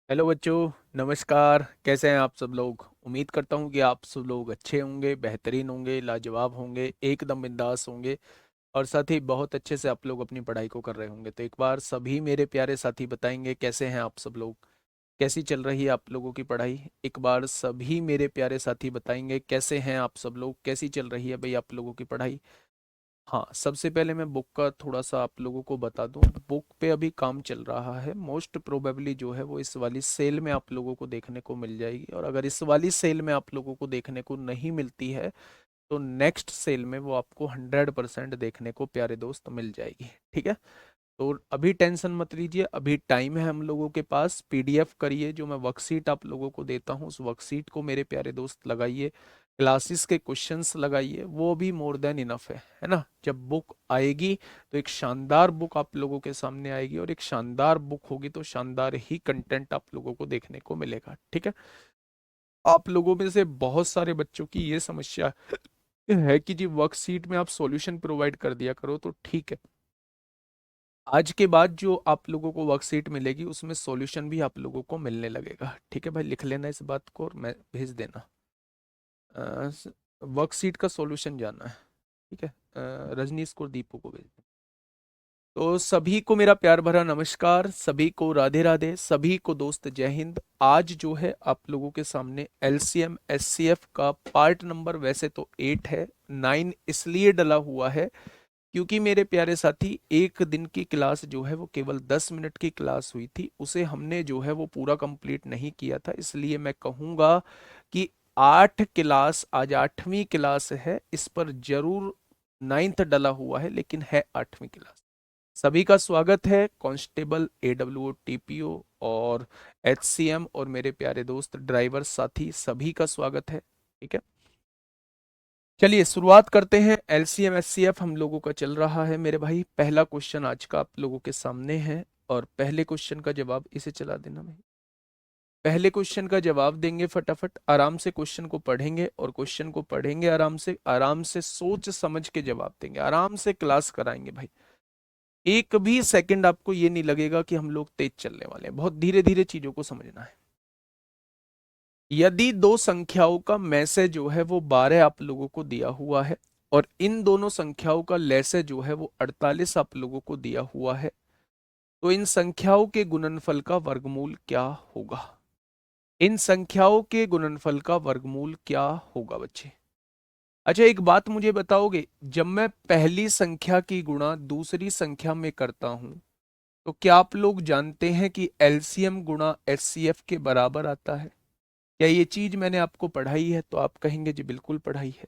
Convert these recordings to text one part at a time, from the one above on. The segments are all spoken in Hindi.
हेलो बच्चों, नमस्कार। कैसे हैं आप सब लोग? उम्मीद करता हूं कि आप सब लोग अच्छे होंगे, बेहतरीन होंगे, लाजवाब होंगे, एकदम बिंदास होंगे और साथ ही बहुत अच्छे से आप लोग अपनी पढ़ाई को कर रहे होंगे। तो एक बार सभी मेरे प्यारे साथी बताएंगे कैसे हैं आप सब लोग, कैसी चल रही है आप लोगों की पढ़ाई। एक बार सभी मेरे प्यारे साथी बताएंगे कैसे हैं आप सब लोग, कैसी चल रही है भाई आप लोगों की पढ़ाई। हाँ, सबसे पहले मैं बुक का थोड़ा सा आप लोगों को बता दूं। बुक पे अभी काम चल रहा है, मोस्ट प्रोबेबली जो है वो इस वाली सेल में आप लोगों को देखने को मिल जाएगी, और अगर इस वाली सेल में आप लोगों को देखने को नहीं मिलती है तो नेक्स्ट सेल में वो आपको 100% देखने को प्यारे दोस्त मिल जाएगी। ठीक है, तो अभी टेंशन मत लीजिए, अभी टाइम है हम लोगों के पास। पीडीएफ करिए, जो मैं वर्कशीट आप लोगों को देता हूँ उस वर्कशीट को मेरे प्यारे दोस्त लगाइए, क्लासेस के क्वेश्चंस लगाइए, वो भी मोर देन इनफ है ना। जब बुक आएगी तो एक शानदार बुक आप लोगों के सामने आएगी, और एक शानदार बुक होगी तो शानदार ही कंटेंट आप लोगों को देखने को मिलेगा। ठीक है, आप लोगों में से बहुत सारे बच्चों की ये समस्या है कि जी वर्कशीट में आप सॉल्यूशन प्रोवाइड कर दिया करो, तो ठीक है, आज के बाद जो आप लोगों को वर्कशीट मिलेगी उसमें सॉल्यूशन भी आप लोगों को मिलने लगेगा। ठीक है भाई, लिख लेना इस बात को और मैं भेज देना। वर्कशीट का सॉल्यूशन जाना है। ठीक है, रजनीश को और दीपू को भेज देना। तो सभी को मेरा प्यार भरा नमस्कार, सभी को राधे राधे, सभी को दोस्त जय हिंद। आज जो है आप लोगों के सामने एलसीएम एचसीएफ का पार्ट नंबर वैसे तो 8 है, 9 इसलिए डला हुआ है क्योंकि मेरे प्यारे साथी एक दिन की क्लास जो है वो केवल 10 मिनट की क्लास हुई थी, उसे हमने जो है वो पूरा कंप्लीट नहीं किया था। इसलिए मैं कहूँगा कि 8 क्लास, आज 8वीं क्लास है, इस पर जरूर 9th डला हुआ है लेकिन है 8वीं क्लास। सभी का स्वागत है, कांस्टेबल, एडब्ल्यूओ, टीपीओ और एचसीएम और मेरे प्यारे दोस्त ड्राइवर साथी सभी का स्वागत है। ठीक है, चलिए शुरुआत करते हैं। एलसीएम एचसीएफ हम लोगों का चल रहा है मेरे भाई। पहला क्वेश्चन आज का आप लोगों के सामने है, और पहले क्वेश्चन का जवाब इसे चला देना भाई। पहले क्वेश्चन का जवाब देंगे फटाफट, आराम से क्वेश्चन को पढ़ेंगे और क्वेश्चन को पढ़ेंगे आराम से सोच समझ के जवाब देंगे, आराम से क्लास कराएंगे भाई। एक भी सेकंड आपको ये नहीं लगेगा कि हम लोग तेज चलने वाले हैं, बहुत धीरे धीरे चीजों को समझना है। यदि दो संख्याओं का मैसे जो है वो 12 आप लोगों को दिया हुआ है, और इन दोनों संख्याओं का लैसे जो है वो 48 आप लोगों को दिया हुआ है, तो इन संख्याओं के गुणनफल का वर्गमूल क्या होगा? इन संख्याओं के गुणनफल का वर्गमूल क्या होगा बच्चे? अच्छा, एक बात मुझे बताओगे, जब मैं पहली संख्या की गुणा दूसरी संख्या में करता हूं तो क्या आप लोग जानते हैं कि एलसीएम गुणा एचसीएफ के बराबर आता है? क्या ये चीज मैंने आपको पढ़ाई है? तो आप कहेंगे जी बिल्कुल पढ़ाई है।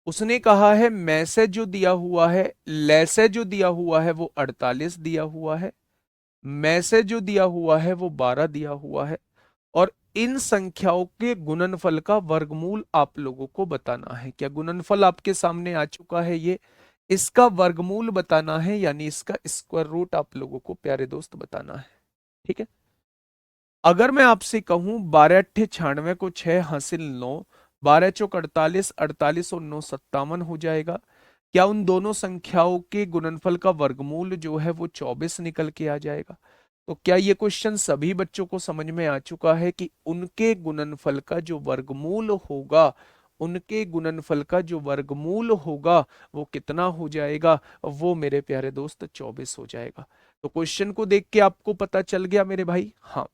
उसने कहा है मैसेज जो दिया हुआ है, लैसे जो दिया हुआ है वो 48 दिया हुआ है, मैसेज जो दिया हुआ है वो 12 दिया हुआ है, और इन संख्याओं के गुणनफल का वर्गमूल आप लोगों को बताना है। क्या गुणनफल आपके सामने आ चुका है? ये इसका वर्गमूल बताना है, यानी इसका स्क्वायर रूट आप लोगों को प्यारे दोस्त बताना है। ठीक है, अगर मैं आपसे कहूं 12 अट्ठे 96 को 6 हासिल 9, 12 चौक 48, 48 और 9 57 हो जाएगा। क्या उन दोनों संख्याओं के गुणनफल का वर्गमूल जो है वो 24 निकल के आ जाएगा? तो क्या ये क्वेश्चन सभी बच्चों को समझ में आ चुका है कि उनके गुणनफल का जो वर्गमूल होगा, उनके गुणनफल का जो वर्गमूल होगा वो कितना हो जाएगा? वो मेरे प्यारे दोस्त 24 हो जाएगा। तो क्वेश्चन को देख के आपको पता चल गया मेरे भाई? हाँ,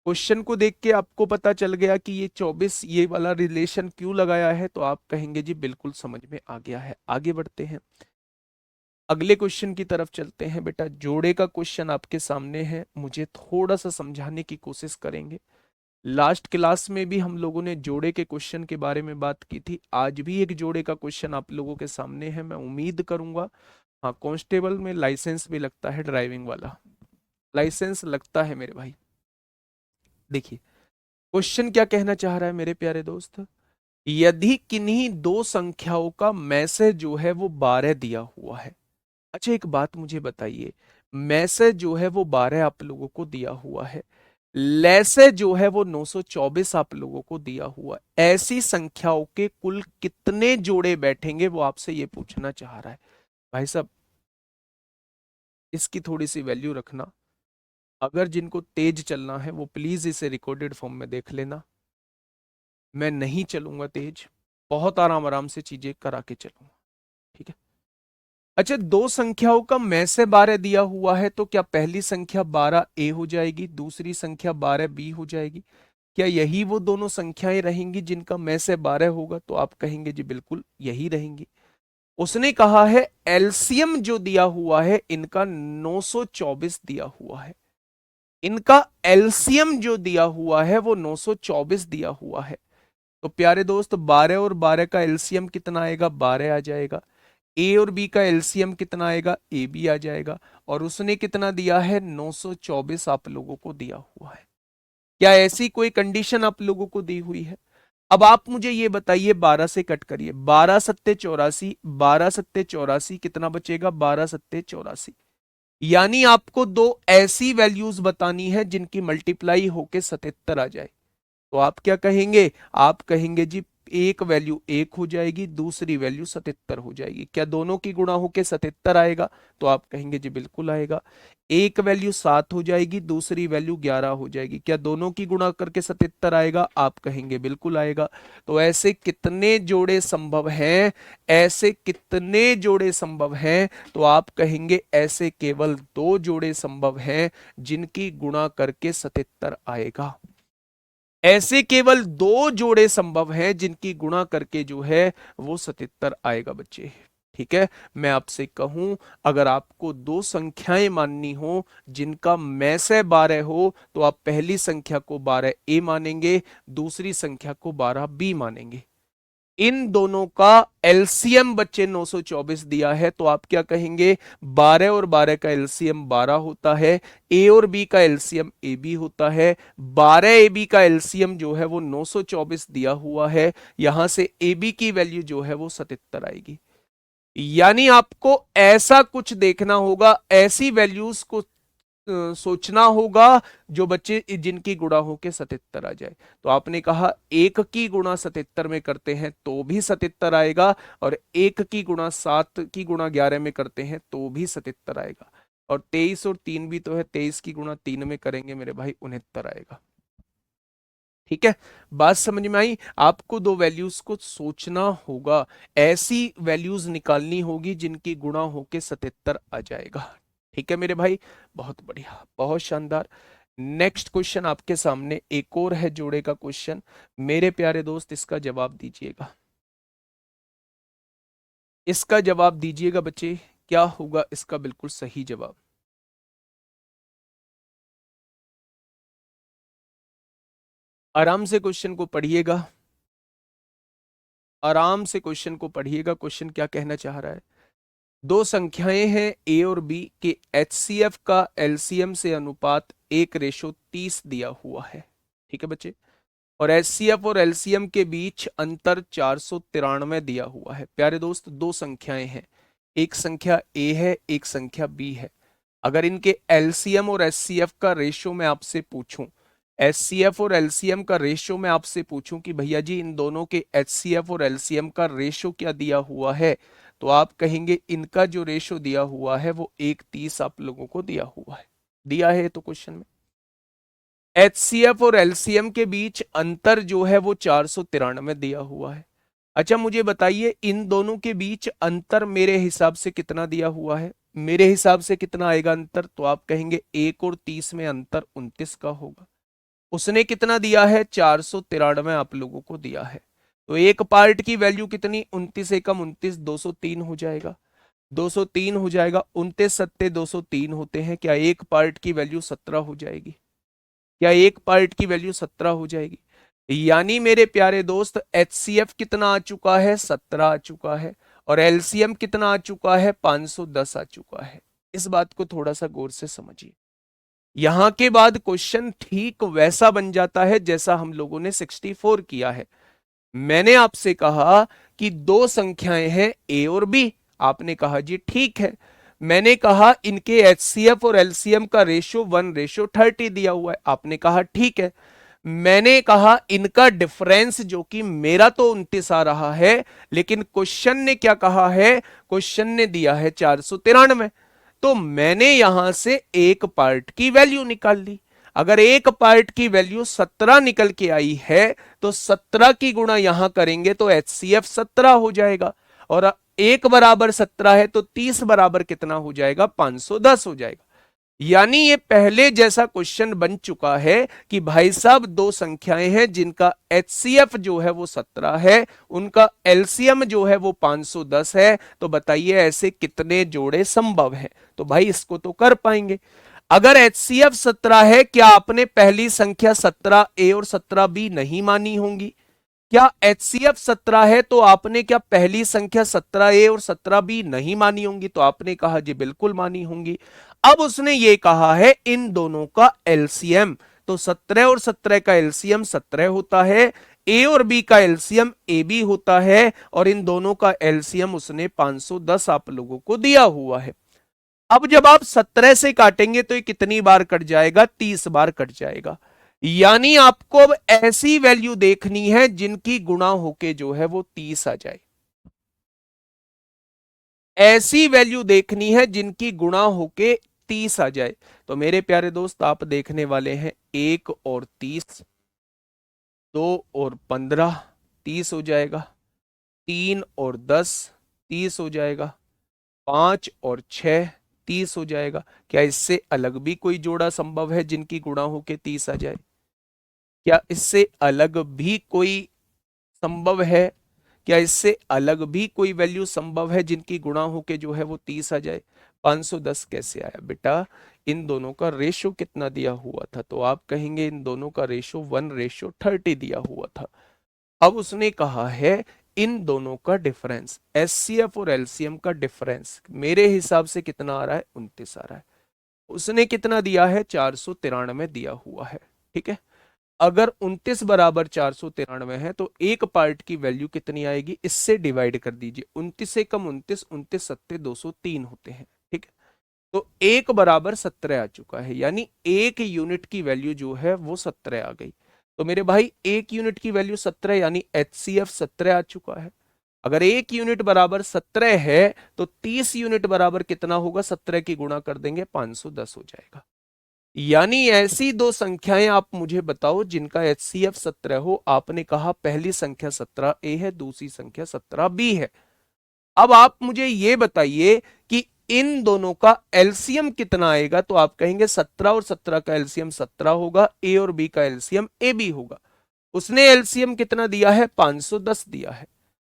क्वेश्चन को देख के आपको पता चल गया कि ये 24 ये वाला रिलेशन क्यों लगाया है? तो आप कहेंगे जी बिल्कुल समझ में आ गया है। आगे बढ़ते हैं, अगले क्वेश्चन की तरफ चलते हैं। बेटा जोड़े का क्वेश्चन आपके सामने है, मुझे थोड़ा सा समझाने की कोशिश करेंगे। लास्ट क्लास में भी हम लोगों ने जोड़े के क्वेश्चन के बारे में बात की थी, आज भी एक जोड़े का क्वेश्चन आप लोगों के सामने है। मैं उम्मीद करूंगा, हाँ, कांस्टेबल में लाइसेंस भी लगता है, ड्राइविंग वाला लाइसेंस लगता है मेरे भाई। देखिए क्वेश्चन क्या कहना चाह रहा है मेरे प्यारे दोस्त, यदि किन्हीं दो संख्याओं का मैसेज जो है वो 12 दिया हुआ है। अच्छा, एक बात मुझे बताइए, मैसेज जो है वो 12 आप लोगों को दिया हुआ है, लैसे जो है वो 924 आप लोगों को दिया हुआ है, ऐसी संख्याओं के कुल कितने जोड़े बैठेंगे वो आपसे ये पूछना चाह रहा है। भाई साहब, इसकी थोड़ी सी वैल्यू रखना, अगर जिनको तेज चलना है वो प्लीज इसे रिकॉर्डेड फॉर्म में देख लेना। मैं नहीं चलूंगा तेज, बहुत आराम आराम से चीजें करा के चलूंगा, ठीक है। अच्छा, दो संख्याओं का में से 12 दिया हुआ है, तो क्या पहली संख्या 12A हो जाएगी, दूसरी संख्या 12B हो जाएगी? क्या यही वो दोनों संख्याएं रहेंगी जिनका में से 12 होगा? तो आप कहेंगे जी बिल्कुल यही रहेंगी। उसने कहा है एलसीएम जो दिया हुआ है इनका 924 दिया हुआ है, इनका एलसीएम जो दिया हुआ है वो 924 दिया हुआ है। तो प्यारे दोस्त 12 और 12 का एलसीएम कितना आएगा? 12 आ जाएगा। ए और बी का एलसीएम कितना आएगा? ए बी आ जाएगा। और उसने कितना दिया है? 924 आप लोगों को दिया हुआ है। क्या ऐसी कोई कंडीशन आप लोगों को दी हुई है? अब आप मुझे ये बताइए, 12 से कट करिए, 12 सत्ते 84, 12 सत्ते 84 कितना बचेगा? 12 सत्ते 84। यानी आपको दो ऐसी वैल्यूज बतानी है जिनकी मल्टीप्लाई होके 77 आ जाए। तो आप क्या कहेंगे? आप कहेंगे जी एक वैल्यू 1 हो जाएगी, दूसरी वैल्यू 77 हो जाएगी। क्या दोनों की गुणा होके 77 आएगा? तो आप कहेंगे जी बिल्कुल आएगा। एक वैल्यू 7 हो जाएगी, दूसरी वैल्यू 11 हो जाएगी। क्या दोनों की गुणा करके 77 आएगा? आप कहेंगे बिल्कुल आएगा। तो ऐसे कितने जोड़े संभव हैं? ऐसे कितने जोड़े संभव हैं? तो आप कहेंगे ऐसे केवल दो जोड़े संभव हैं जिनकी गुणा करके 77 आएगा। ऐसे केवल दो जोड़े संभव हैं जिनकी गुणा करके जो है वो 77 आएगा बच्चे, ठीक है। मैं आपसे कहूं, अगर आपको दो संख्याएं माननी हो जिनका में से 12 हो, तो आप पहली संख्या को 12A मानेंगे, दूसरी संख्या को 12B मानेंगे। इन दोनों का एलसीएम बच्चे 924 दिया है, तो आप क्या कहेंगे? 12 और 12 का एलसीएम 12 होता है, ए और बी का एलसीएम ए बी होता है। 12AB का एलसीएम जो है वो 924 दिया हुआ है, यहां से ए बी की वैल्यू जो है वो 77 आएगी। यानी आपको ऐसा कुछ देखना होगा, ऐसी वैल्यूज को सोचना होगा जो बच्चे जिनकी गुणा होके 77 आ जाए। तो आपने कहा एक की गुणा 77 में करते हैं तो भी 77 आएगा, और एक की गुणा 7 की गुणा 11 में करते हैं तो भी 77 आएगा। और 23 और 3 भी तो है, 23 की गुणा 3 में करेंगे मेरे भाई 69 आएगा। ठीक है, बात समझ में आई? आपको दो वैल्यूज को सोचना होगा, ऐसी वैल्यूज निकालनी होगी जिनकी गुणा होके 77 आ जाएगा। ठीक है मेरे भाई, बहुत बढ़िया, बहुत शानदार। नेक्स्ट क्वेश्चन आपके सामने एक और है जोड़े का क्वेश्चन। मेरे प्यारे दोस्त इसका जवाब दीजिएगा, इसका जवाब दीजिएगा बच्चे, क्या होगा इसका बिल्कुल सही जवाब? आराम से क्वेश्चन को पढ़िएगा, आराम से क्वेश्चन को पढ़िएगा। क्वेश्चन क्या कहना चाह रहा है? दो संख्याएं हैं ए और बी के एचसीएफ का एलसीएम से अनुपात 1:30 दिया हुआ है, ठीक है बच्चे। और एचसीएफ और एलसीएम के बीच अंतर 493 दिया हुआ है। प्यारे दोस्त दो संख्याएं हैं, एक संख्या ए है, एक संख्या बी है। अगर इनके एलसीएम और एचसीएफ का रेशियो मैं आपसे पूछूं, एचसीएफ और एलसीएम का रेशियो मैं आपसे पूछूं कि भैया जी इन दोनों के एचसीएफ और एलसीएम का रेशियो क्या दिया हुआ है, तो आप कहेंगे इनका जो रेशियो दिया हुआ है वो 1:30 आप लोगों को दिया हुआ है। दिया है तो क्वेश्चन में एचसीएफ और एलसीएम के बीच अंतर जो है वो 493 दिया हुआ है। अच्छा मुझे बताइए इन दोनों के बीच अंतर मेरे हिसाब से कितना दिया हुआ है? मेरे हिसाब से कितना आएगा अंतर? तो आप कहेंगे 1 और 30 में अंतर 29 का होगा। उसने कितना दिया है? 493 आप लोगों को दिया है। तो एक पार्ट की वैल्यू कितनी? 29 एकम 29, 203 हो जाएगा। 203 हो जाएगा, 29 सत्ते 203 होते हैं। क्या एक पार्ट की वैल्यू 17 हो जाएगी? क्या एक पार्ट की वैल्यू 17 हो जाएगी? यानी मेरे प्यारे दोस्त एचसीएफ कितना आ चुका है? 17 आ चुका है। और एलसीएम कितना आ चुका है? 510 आ चुका है। इस बात को थोड़ा सा गौर से समझिए। यहां के बाद क्वेश्चन ठीक वैसा बन जाता है जैसा हम लोगों ने 64 किया है। मैंने आपसे कहा कि दो संख्याएं हैं ए और बी, आपने कहा जी ठीक है। मैंने कहा इनके एचसीएफ और एलसीएम का रेशियो 1:30 दिया हुआ है, आपने कहा ठीक है। मैंने कहा इनका डिफरेंस जो कि मेरा तो 29 आ रहा है, लेकिन क्वेश्चन ने क्या कहा है? क्वेश्चन ने दिया है 493। तो मैंने यहां से एक पार्ट की वैल्यू निकाल ली। अगर एक पार्ट की वैल्यू 17 निकल के आई है तो 17 की गुणा यहां करेंगे तो HCF 17 हो जाएगा, और एक बराबर 17 है तो 30 बराबर कितना हो जाएगा, 510 हो जाएगा। यानी ये पहले जैसा क्वेश्चन बन चुका है कि भाई साहब दो संख्याएं हैं जिनका HCF जो है वो 17 है, उनका LCM जो है वो 510 है, तो बताइए ऐसे कितने जोड़े संभव हैं। तो भाई इसको तो कर पाएंगे। अगर HCF 17 है, क्या आपने पहली संख्या 17A और 17B नहीं मानी होंगी? क्या HCF 17 है तो आपने क्या पहली संख्या 17A और 17B नहीं मानी होंगी? तो आपने कहा जी बिल्कुल मानी होंगी। अब उसने ये कहा है इन दोनों का LCM, तो 17 और 17 का LCM 17 होता है, A और B का LCM AB होता है, और इन दोनों का LCM उसने 510 आप लोगों को दिया हुआ है। अब जब आप 17 से काटेंगे तो ये कितनी बार कट जाएगा, 30 बार कट जाएगा। यानी आपको अब ऐसी वैल्यू देखनी है जिनकी गुणा होके जो है वो 30 आ जाए। ऐसी वैल्यू देखनी है जिनकी गुणा होके 30 आ जाए। तो मेरे प्यारे दोस्त आप देखने वाले हैं 1 और 30, 2 और 15, 30 हो जाएगा, 3 और 10, 30 हो जाएगा, 5 और 6, 30 हो जाएगा। क्या इससे अलग भी कोई जोड़ा संभव है जिनकी गुणा होके 30 आ जाए? क्या इससे अलग भी कोई संभव है? क्या इससे अलग भी कोई वैल्यू संभव है जिनकी गुणा होके जो है वो 30 आ जाए? 510 कैसे आया बेटा? इन दोनों का रेशो कितना दिया हुआ था? तो आप कहेंगे इन दोनों का रेशो 1:30 दिया हुआ था। अब उसने कहा है इन दोनों का डिफरेंस, HCF और LCM का डिफरेंस मेरे हिसाब से कितना आ रहा है, 29 आ रहा है। उसने कितना दिया है, 493 दिया हुआ है। ठीक है, अगर 29 बराबर 493 है तो एक पार्ट की वैल्यू कितनी आएगी, इससे डिवाइड कर दीजिए। 29 से कम 29, 29 सत्ते 203 होते हैं। ठीक है, तो एक बराबर 17 आ चुका है, यानी एक यूनिट की वैल्यू जो है वो 17 आ गई। तो मेरे भाई एक यूनिट की वैल्यू 17 यानी HCF 17 आ चुका है। अगर एक यूनिट बराबर 17 है तो 30 यूनिट बराबर कितना होगा, 17 की गुणा कर देंगे 510 हो जाएगा। यानी ऐसी दो संख्याएं आप मुझे बताओ जिनका HCF 17 हो। आपने कहा पहली संख्या 17A है, दूसरी संख्या 17B है। अब आप मुझे ये बताइए कि इन दोनों का LCM कितना आएगा? तो आप कहेंगे 17 और 17 का LCM 17 होगा, A और B का LCM AB होगा। उसने LCM कितना दिया है, 510 दिया है।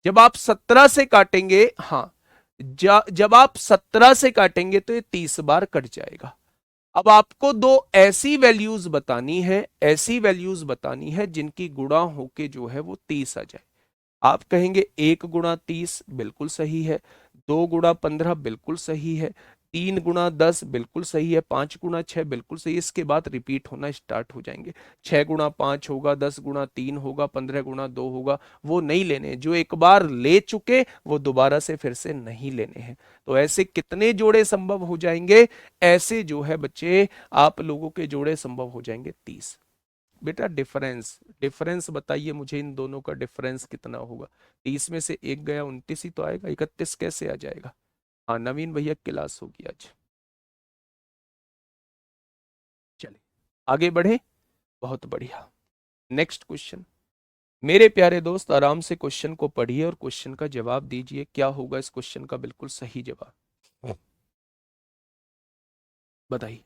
जब आप 17 से काटेंगे, हाँ, जब आप 17 से काटेंगे तो ये 30 बार कट जाएगा। अब आपको दो ऐसी वैल्यूज बतानी है, ऐसी वैल्यूज बतानी है जिनकी गुणा होके जो है वो 30 आ जाए। आप कहेंगे 1 गुणा 30 बिल्कुल सही है, 2 गुणा 15 बिल्कुल सही है, 3 गुणा 10 बिल्कुल सही है, 5 गुणा 6 बिल्कुल सही है। इसके बाद रिपीट होना स्टार्ट हो जाएंगे। 6 गुणा 5 होगा, 10 गुणा 3 होगा, 15 गुणा 2 होगा। वो नहीं लेने, जो एक बार ले चुके वो दोबारा से फिर से नहीं लेने हैं। तो ऐसे कितने जोड़े संभव हो जाएंगे? ऐसे जो है बच्चे आप लोगों के जोड़े संभव हो जाएंगे 30। बेटा डिफरेंस, डिफरेंस बताइए मुझे, इन दोनों का डिफरेंस कितना होगा? 30 में से एक गया, 29 ही तो आएगा, 31 कैसे आ जाएगा? हाँ नवीन भैया क्लास होगी आज। चलिए आगे बढ़े, बहुत बढ़िया। Next question. मेरे प्यारे दोस्त आराम से क्वेश्चन को पढ़िए और क्वेश्चन का जवाब दीजिए। क्या होगा इस क्वेश्चन का बिल्कुल सही जवाब, बताइए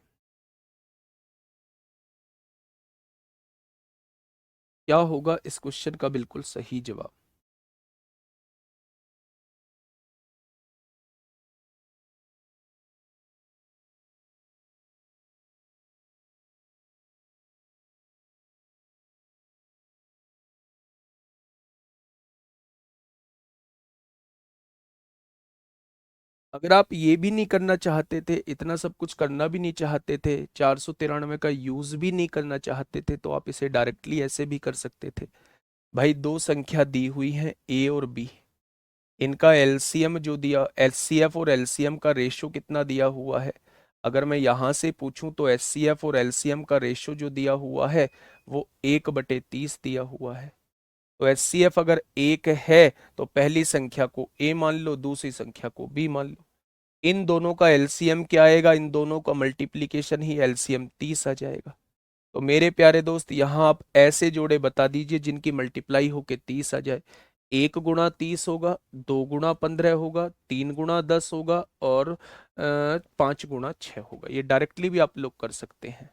क्या होगा इस क्वेश्चन का बिल्कुल सही जवाब। अगर आप ये भी नहीं करना चाहते थे, इतना सब कुछ करना भी नहीं चाहते थे, 493 का यूज भी नहीं करना चाहते थे, तो आप इसे डायरेक्टली ऐसे भी कर सकते थे। भाई दो संख्या दी हुई है A और B, इनका LCM जो दिया, HCF और LCM का रेशो कितना दिया हुआ है? अगर मैं यहां से पूछूं तो HCF और LCM का रेशो जो दिया हुआ है वो 1/30 दिया हुआ है। तो HCF अगर 1 है तो पहली संख्या को A मान लो, दूसरी संख्या को B मान लो। इन दोनों का एलसीएम क्या आएगा, इन दोनों का मल्टीप्लीकेशन ही एलसीएम 30 आ जाएगा। तो मेरे प्यारे दोस्त यहां आप ऐसे जोड़े बता दीजिए जिनकी मल्टीप्लाई होके 30 आ जाए। 1 गुणा 30 होगा, 2 गुणा 15 होगा, 3 गुणा 10 होगा और 5 गुणा 6 होगा। ये डायरेक्टली भी आप लोग कर सकते हैं,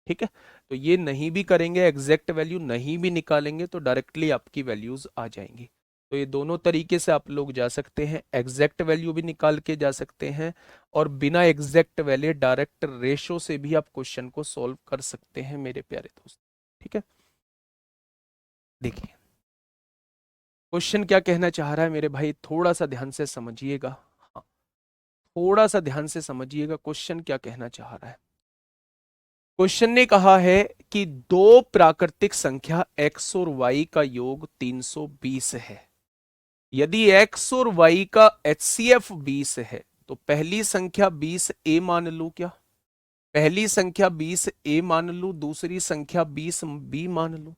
ठीक है। तो ये नहीं भी करेंगे, एग्जैक्ट वैल्यू नहीं भी निकालेंगे तो डायरेक्टली आपकी वैल्यूज आ जाएंगी। तो ये दोनों तरीके से आप लोग जा सकते हैं, एग्जैक्ट वैल्यू भी निकाल के जा सकते हैं और बिना एग्जैक्ट वैल्यू डायरेक्ट रेशो से भी आप क्वेश्चन को सॉल्व कर सकते हैं मेरे प्यारे दोस्त, ठीक है। देखिए क्वेश्चन क्या कहना चाह रहा है मेरे भाई, थोड़ा सा ध्यान से समझिएगा। हाँ, थोड़ा सा ध्यान से समझिएगा क्वेश्चन क्या कहना चाह रहा है। क्वेश्चन ने कहा है कि दो प्राकृतिक संख्या x और y का योग 320 है। यदि x और y का HCF 20 है तो पहली संख्या 20 a मान लूं क्या? पहली संख्या 20 a मान लूं, दूसरी संख्या 20 b मान लूं।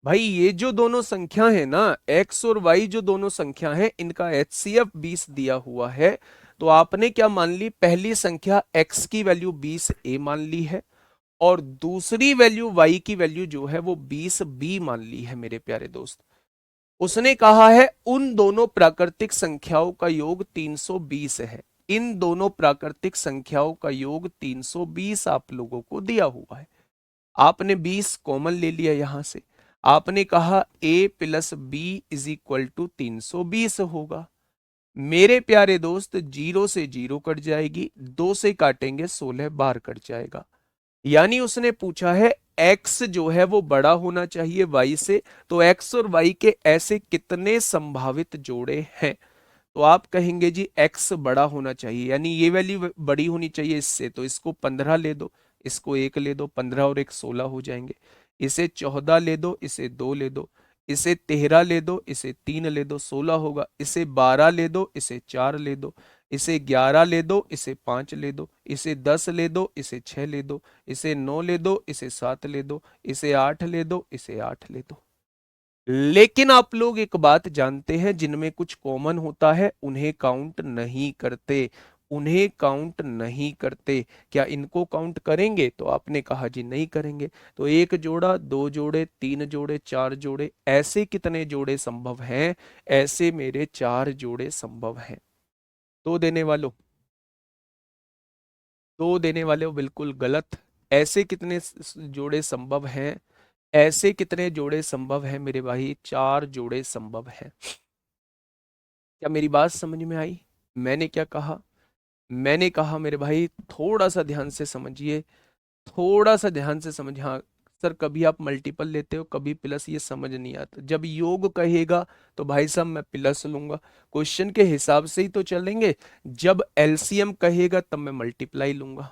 भाई ये जो दोनों संख्या है ना, x और y जो दोनों संख्या है, इनका HCF 20 दिया हुआ है। तो आपने क्या मान ली, पहली संख्या x की वैल्यू 20 a मान ली है और दूसरी वैल्यू y की वैल्यू जो है वो 20 b मान ली है मेरे प्यारे दोस्त। उसने कहा है उन दोनों प्राकृतिक संख्याओं का योग 320 है। इन दोनों प्राकृतिक संख्याओं का योग 320 आप लोगों को दिया हुआ है। आपने 20 कॉमन ले लिया यहां से, आपने कहा a plus B is equal to 320 होगा। मेरे प्यारे दोस्त 0 से 0 कट जाएगी, 2 से काटेंगे 16 बार कट जाएगा। यानी उसने पूछा है x जो है वो बड़ा होना चाहिए y से, तो x और y के ऐसे कितने संभावित जोड़े हैं। तो आप कहेंगे जी x बड़ा होना चाहिए, यानी ये वैल्यू बड़ी होनी चाहिए इससे, तो इसको 15 ले दो, इसको 1 ले दो, 15 और 1 16 हो जाएंगे। इसे 14 ले दो, इसे 2 ले दो, इसे 13 ले दो, इसे 3 ले दो, 16 होगा। इसे 12 ले दो, इसे 4 ले दो, इसे 11 ले दो, इसे 5 ले दो, इसे 10 ले दो, इसे 6 ले दो, इसे 9 ले दो, इसे 7 ले दो, इसे 8 ले दो, इसे 8 ले दो। लेकिन आप लोग एक बात जानते हैं, जिनमें कुछ कॉमन होता है उन्हें काउंट नहीं करते, उन्हें काउंट नहीं करते। क्या इनको काउंट करेंगे? तो आपने कहा जी नहीं करेंगे। तो एक जोड़ा, दो जोड़े, तीन जोड़े, चार जोड़े, ऐसे कितने जोड़े संभव हैं? ऐसे मेरे 4 जोड़े संभव हैं। दो देने वालों, दो देने वाले हो बिल्कुल गलत। ऐसे कितने जोड़े संभव हैं? ऐसे कितने जोड़े संभव हैं मेरे भाई? 4 जोड़े संभव हैं। क्या मेरी बात समझ में आई? मैंने क्या कहा? मैंने कहा मेरे भाई थोड़ा सा ध्यान से समझिए, थोड़ा सा ध्यान से समझिए। हाँ सर, कभी आप मल्टीपल लेते हो, कभी प्लस, ये समझ नहीं आता। जब योग कहेगा तो भाई साहब मैं प्लस लूंगा, क्वेश्चन के हिसाब से ही तो चलेंगे। जब एलसीएम कहेगा तब मैं मल्टीप्लाई लूंगा,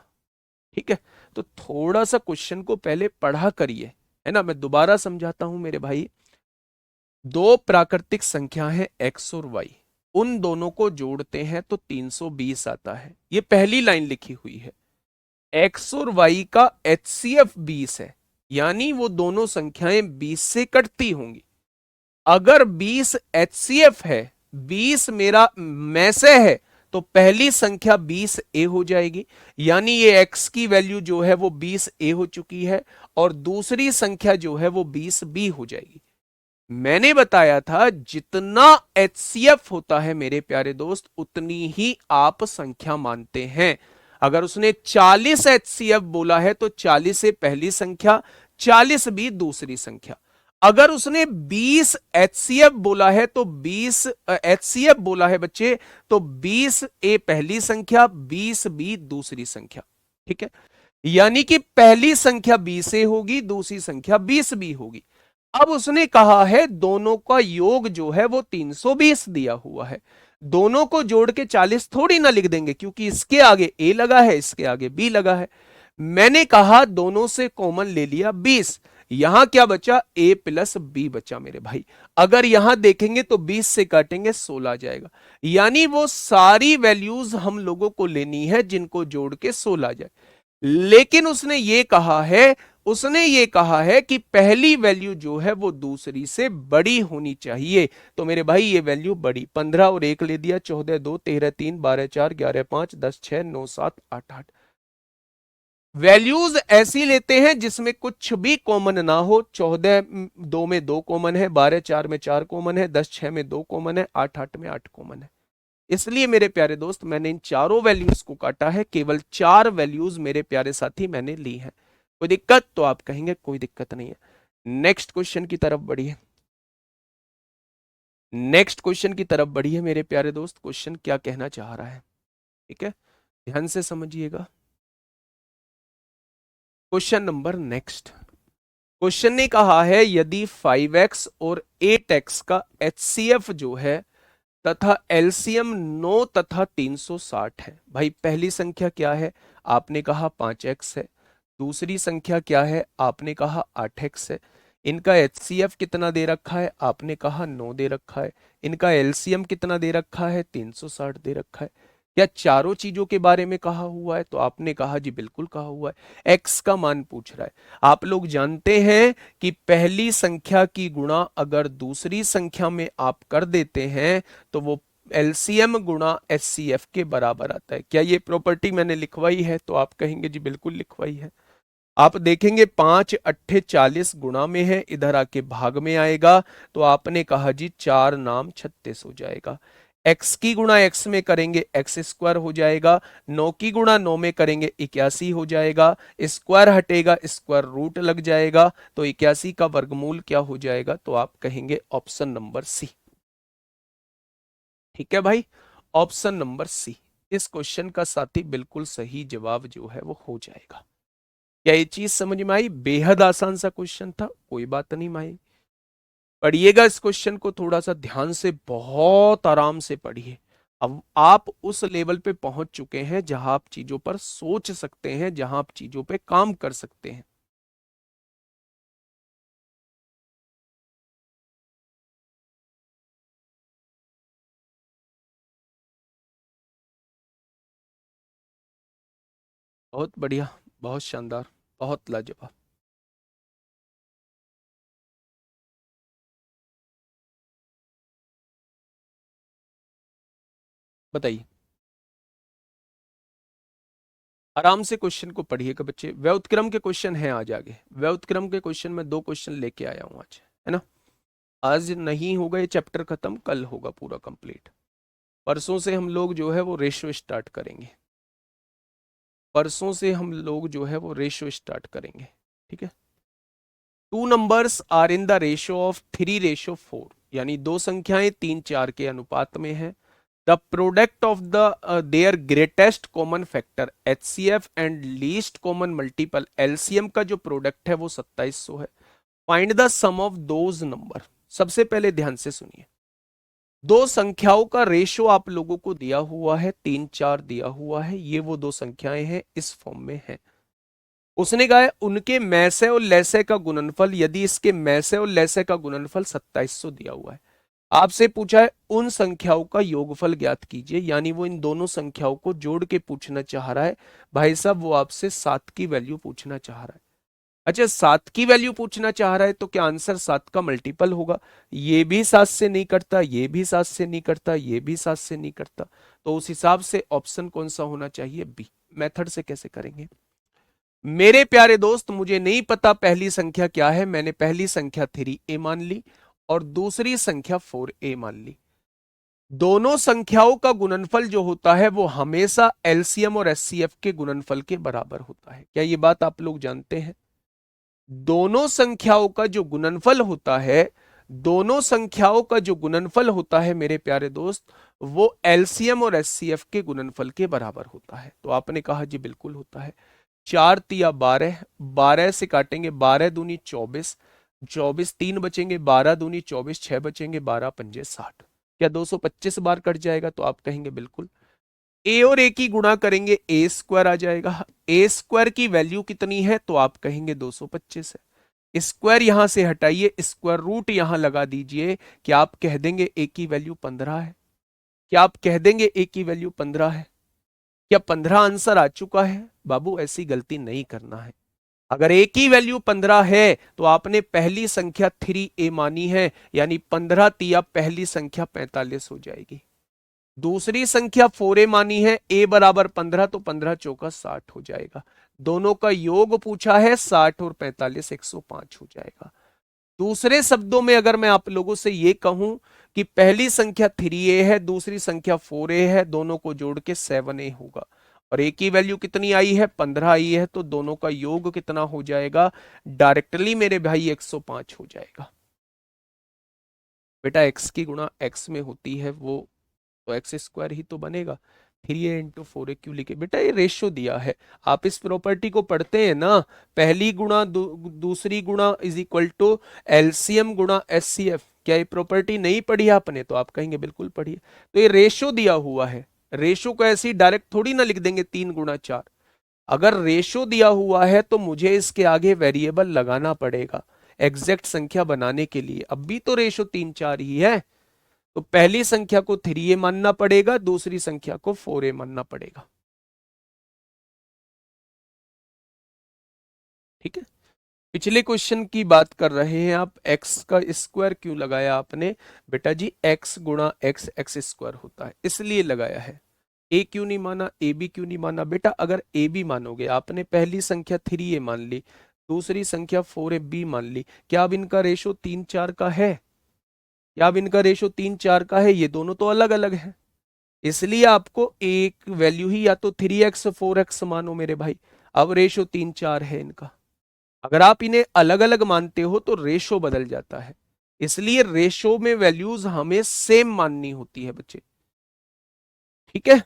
ठीक है। तो थोड़ा सा क्वेश्चन को पहले पढ़ा करिए, है ना। मैं दोबारा समझाता हूं मेरे भाई। दो प्राकृतिक संख्या है x और y, उन दोनों को जोड़ते हैं तो 320 आता है। ये पहली लाइन लिखी हुई है। x और y का HCF 20 है, यानी वो दोनों संख्याएं 20 से कटती होंगी। अगर 20 HCF है, 20 मेरा में से है, तो पहली संख्या 20 a हो जाएगी, यानी ये x की वैल्यू जो है वो 20 a हो चुकी है और दूसरी संख्या जो है वो 20 b हो जाएगी। मैंने बताया था जितना HCF होता है मेरे प्यारे दोस्त, उतनी ही आप संख्या मानते हैं। अगर उसने 40 HCF बोला है तो 40 से पहली संख्या, 40 भी दूसरी संख्या। अगर उसने 20 HCF बोला है तो 20 HCF बोला है बच्चे, तो 20 ए पहली संख्या, 20 बी दूसरी संख्या, ठीक है। यानी कि पहली संख्या 20 ए होगी, दूसरी संख्या 20 बी होगी। अब उसने कहा है दोनों का योग जो है वो 320 दिया हुआ है। दोनों को जोड़ के 40 थोड़ी ना लिख देंगे, क्योंकि इसके आगे ए लगा है, इसके आगे बी लगा है। मैंने कहा दोनों से कॉमन ले लिया 20, यहां क्या बचा? a प्लस बी बचा मेरे भाई। अगर यहां देखेंगे तो 20 से काटेंगे 16 आ जाएगा। यानी वो सारी वैल्यूज हम लोगों को लेनी है जिनको जोड़ के 16 आ जाए। लेकिन उसने ये कहा है उसने ये कहा है कि पहली वैल्यू जो है वो दूसरी से बड़ी होनी चाहिए। तो मेरे भाई ये वैल्यू बड़ी, 15 और 1 ले दिया, 14 2 13 3 12 4 11 5 10 6 9 7 8 8। वैल्यूज ऐसी लेते हैं जिसमें कुछ भी कॉमन ना हो। 14 2 में 2 कॉमन है, 12 4 में 4 कॉमन है, 10 6 में 2 कॉमन है, 8 8 में 8 कॉमन है। इसलिए मेरे प्यारे दोस्त मैंने इन चारों वैल्यूज को काटा है, केवल 4 वैल्यूज मेरे प्यारे साथी मैंने ली है। कोई दिक्कत? तो आप कहेंगे कोई दिक्कत नहीं है। नेक्स्ट क्वेश्चन की तरफ बढ़िए। नेक्स्ट क्वेश्चन की तरफ बढ़िए मेरे प्यारे दोस्त। क्वेश्चन क्या कहना चाह रहा है, ठीक है, ध्यान से समझिएगा। Question number next. क्वेश्चन ने कहा है यदि 5x और 8x का HCF जो है तथा एलसीएम 9 तथा 360 है। भाई पहली संख्या क्या है? आपने कहा 5x है। दूसरी संख्या क्या है? आपने कहा 8x है। इनका एचसीएफ कितना दे रखा है? आपने कहा 9 दे रखा है। इनका एलसीएम कितना दे रखा है? 360 दे रखा है। क्या चारों चीजों के बारे में कहा हुआ है? तो आपने कहा जी बिल्कुल कहा हुआ है। एक्स का मान पूछ रहा है। आप लोग जानते हैं कि पहली संख्या की गुणा अगर दूसरी संख्या में आप कर देते हैं तो वो एलसीएम गुणा एचसीएफ के बराबर आता है। क्या ये प्रॉपर्टी मैंने लिखवाई है? तो आप कहेंगे जी बिल्कुल लिखवाई है। आप देखेंगे 5 अट्ठे 40 गुणा में है, इधर आके भाग में आएगा, तो आपने कहा जी 4 नाम 36 हो जाएगा। x की गुणा x में करेंगे एक्स स्क्वायर हो जाएगा। 9 की गुणा 9 में करेंगे 81 हो जाएगा। स्क्वायर हटेगा, स्क्वायर रूट लग जाएगा, तो 81 का वर्गमूल क्या हो जाएगा? तो आप कहेंगे ऑप्शन नंबर सी। ठीक है भाई, ऑप्शन नंबर सी इस क्वेश्चन का साथी बिल्कुल सही जवाब जो है वो हो जाएगा। क्या ये चीज समझ में आई? बेहद आसान सा क्वेश्चन था, कोई बात नहीं भाई। पढ़िएगा इस क्वेश्चन को थोड़ा सा ध्यान से, बहुत आराम से पढ़िए। अब आप उस लेवल पे पहुंच चुके हैं जहां आप चीजों पर सोच सकते हैं, जहां आप चीजों पे काम कर सकते हैं। बहुत बढ़िया, बहुत शानदार, बहुत लाजवाब। बताइए। आराम से क्वेश्चन को पढ़िएगा बच्चे। व्युत्क्रम के क्वेश्चन हैं आज आगे। व्युत्क्रम के क्वेश्चन में 2 क्वेश्चन लेके आया हूं आज, है ना। आज नहीं होगा ये चैप्टर खत्म, कल होगा पूरा कंप्लीट। परसों से हम लोग जो है वो रेशो स्टार्ट करेंगे। परसों से हम लोग जो है वो रेशो स्टार्ट करेंगे, ठीक है। Two numbers are in the ratio of 3:4, यानी दो संख्याएं 3 4 के अनुपात में है। The product of the their greatest common factor HCF and least common multiple LCM का जो प्रोडक्ट है वो 2700 है। Find the sum of those number. सबसे पहले ध्यान से सुनिए, दो संख्याओं का रेशो आप लोगों को दिया हुआ है, 3 4 दिया हुआ है, ये वो दो संख्याएं हैं, इस फॉर्म में है। उसने कहा है उनके मैसे और लैसे का गुणनफल, यदि इसके मैसे और लैसे का गुणनफल 2700 दिया हुआ है। आपसे पूछा है उन संख्याओं का योगफल ज्ञात कीजिए, यानी वो इन दोनों संख्याओं को जोड़ के पूछना चाह रहा है। भाई साहब वो आपसे 7 की वैल्यू पूछना चाह रहा है। अच्छा, 7 की वैल्यू पूछना चाह रहा है तो क्या आंसर 7 का मल्टीपल होगा? ये भी 7 से नहीं करता, ये भी 7 से नहीं करता, ये भी 7 से नहीं करता, तो उस हिसाब से ऑप्शन कौन सा होना चाहिए? बी। मेथड से कैसे करेंगे मेरे प्यारे दोस्त? मुझे नहीं पता पहली संख्या क्या है, मैंने पहली संख्या 3a मान ली और दूसरी संख्या 4a मान ली। दोनों संख्याओं का गुणनफल जो होता है वो हमेशा एलसीएम और एचसीएफ के गुणनफल के बराबर होता है। क्या ये बात आप लोग जानते हैं? दोनों संख्याओं का जो गुणनफल होता है, दोनों संख्याओं का जो गुणनफल होता है मेरे प्यारे दोस्त, वो एलसीएम और एचसीएफ के गुणनफल के बराबर होता है। तो आपने कहा जी बिल्कुल होता है। 4 तिया 12, 12 से काटेंगे 12 दूनी 24, 24 3 बचेंगे, 12 दूनी 24, 6 बचेंगे, 12 पंजे 60। क्या 225 बार कट जाएगा? तो आप कहेंगे बिल्कुल। ए और ए की गुणा करेंगे, ए स्क्वायर आ जाएगा। ए स्क्वायर की वैल्यू कितनी है? तो आप कहेंगे 225 है। स्क्वायर यहां से हटाइए, स्क्वायर रूट यहां लगा दीजिए। क्या आप कह देंगे ए की वैल्यू 15 है? क्या आप कह देंगे ए की वैल्यू 15 है? क्या 15 आंसर आ चुका है? बाबू ऐसी गलती नहीं करना है। अगर ए की वैल्यू 15 है तो आपने पहली संख्या 3a मानी है, यानी 15 तिया पहली संख्या 45 हो जाएगी। दूसरी संख्या 4a मानी है, a बराबर 15, तो 15 चौका 60 हो जाएगा। दोनों का योग पूछा है, 60 और 45 105 हो जाएगा। दूसरे शब्दों में अगर मैं आप लोगों से ये कहूं कि पहली संख्या 3a है, दूसरी संख्या 4a है, दोनों को जोड़ के 7a होगा, और a की वैल्यू कितनी आई है, 15 आई है, तो दोनों का योग कितना हो जाएगा, डायरेक्टली मेरे भाई 105 हो जाएगा। बेटा x की गुणा x में होती है वो तो एक्स स्क्वायर ही तो बनेगा। 3a इंटू 4a क्यों लिखे बेटा, ये रेशियो दिया है। आप इस प्रॉपर्टी को पढ़ते हैं ना, पहली गुणा दूसरी गुणा इज इक्वल टू एलसीएम गुणा एचसीएफ। क्या ये प्रॉपर्टी नहीं पढ़ी आपने? तो आप कहेंगे बिल्कुल पढ़ी है। तो ये रेशियो दिया हुआ है, रेशियो को ऐसे ही डायरेक्ट थोड़ी ना लिख देंगे 3 गुणा 4। अगर रेशियो दिया हुआ है तो मुझे इसके आगे वेरिएबल लगाना पड़ेगा एग्जैक्ट संख्या बनाने के लिए। अब भी तो रेशियो 3 4 ही है, तो पहली संख्या को 3a मानना पड़ेगा, दूसरी संख्या को 4a मानना पड़ेगा। ठीक है, पिछले क्वेश्चन की बात कर रहे हैं आप, x का स्क्वायर क्यों लगाया आपने? बेटा जी x गुणा x एक्स स्क्वायर होता है इसलिए लगाया है। a क्यों नहीं माना, ए बी क्यों नहीं माना? बेटा अगर ए बी मानोगे, आपने पहली संख्या 3a मान ली, दूसरी संख्या 4ab मान ली, क्या अब इनका रेशो 3 4 का है? क्या अब इनका रेशो 3 4 का है? ये दोनों तो अलग अलग है, इसलिए आपको एक वैल्यू ही या तो 3x 4x मानो मेरे भाई। अब रेशो 3 4 है इनका, अगर आप इन्हें अलग अलग मानते हो तो रेशो बदल जाता है, इसलिए रेशो में वैल्यूज हमें सेम माननी होती है बच्चे। ठीक है,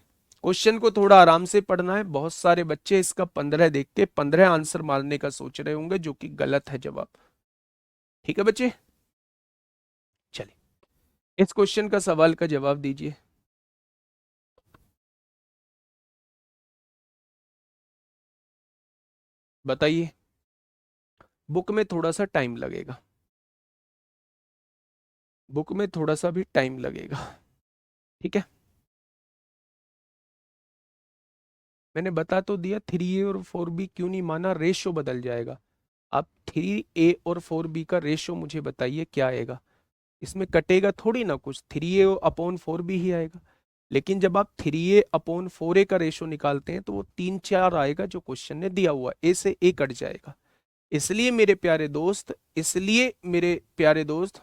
क्वेश्चन को थोड़ा आराम से पढ़ना है। बहुत सारे बच्चे इसका 15 देख के 15 आंसर मारने का सोच रहे होंगे, जो कि गलत है जवाब। ठीक है बच्चे, चलिए इस क्वेश्चन का सवाल का जवाब दीजिए। बताइए, बुक में थोड़ा सा टाइम लगेगा, बुक में थोड़ा सा भी टाइम लगेगा। ठीक है, मैंने बता तो दिया 3a और 4b क्यों नहीं माना, रेशो बदल जाएगा। आप 3a और 4b का रेशो मुझे बताइए क्या आएगा, इसमें कटेगा थोड़ी ना कुछ, 3a अपॉन 4b ही आएगा। लेकिन जब आप 3a अपॉन 4a का रेशो निकालते हैं तो वो 3 4 आएगा, जो क्वेश्चन ने दिया हुआ है, a से a कट जाएगा। इसलिए मेरे प्यारे दोस्त, इसलिए मेरे प्यारे दोस्त,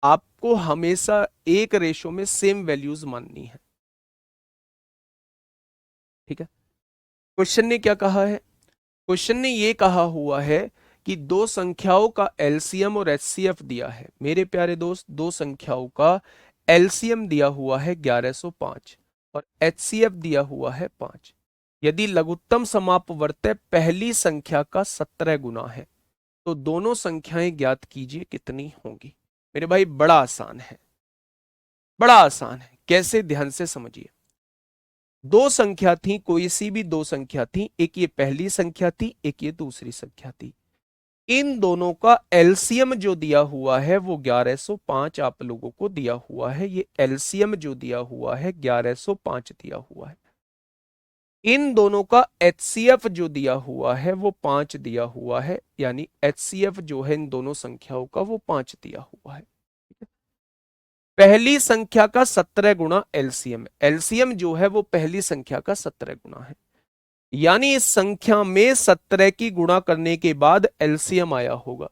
आपको हमेशा एक रेशो में सेम वैल्यूज माननी है। ठीक है, क्वेश्चन ने क्या कहा है? क्वेश्चन ने ये कहा हुआ है कि दो संख्याओं का एलसीएम और एचसीएफ दिया है। मेरे प्यारे दोस्त, दो संख्याओं का एलसीएम दिया हुआ है 1105 और एचसीएफ दिया हुआ है 5। यदि लघुत्तम समापवर्त्य पहली संख्या का 17 गुना है तो दोनों संख्याएं ज्ञात कीजिए कितनी होंगी। मेरे भाई बड़ा आसान है, बड़ा आसान है, कैसे? ध्यान से समझिए। दो संख्या थी, कोई सी भी दो संख्या थी, एक ये पहली संख्या थी, एक ये दूसरी संख्या थी। इन दोनों का एलसीएम जो दिया हुआ है वो 1105 आप लोगों को दिया हुआ है। ये एलसीएम जो दिया हुआ है 1105 दिया हुआ है। इन दोनों का एचसीएफ जो दिया हुआ है वो 5 दिया हुआ है, यानी एचसीएफ जो है इन दोनों संख्याओं का वो 5 दिया हुआ है। पहली संख्या का 17 गुना एलसीएम, एलसीएम जो है वो पहली संख्या का 17 गुना है, यानी इस संख्या में 17 की गुणा करने के बाद एलसीएम आया होगा।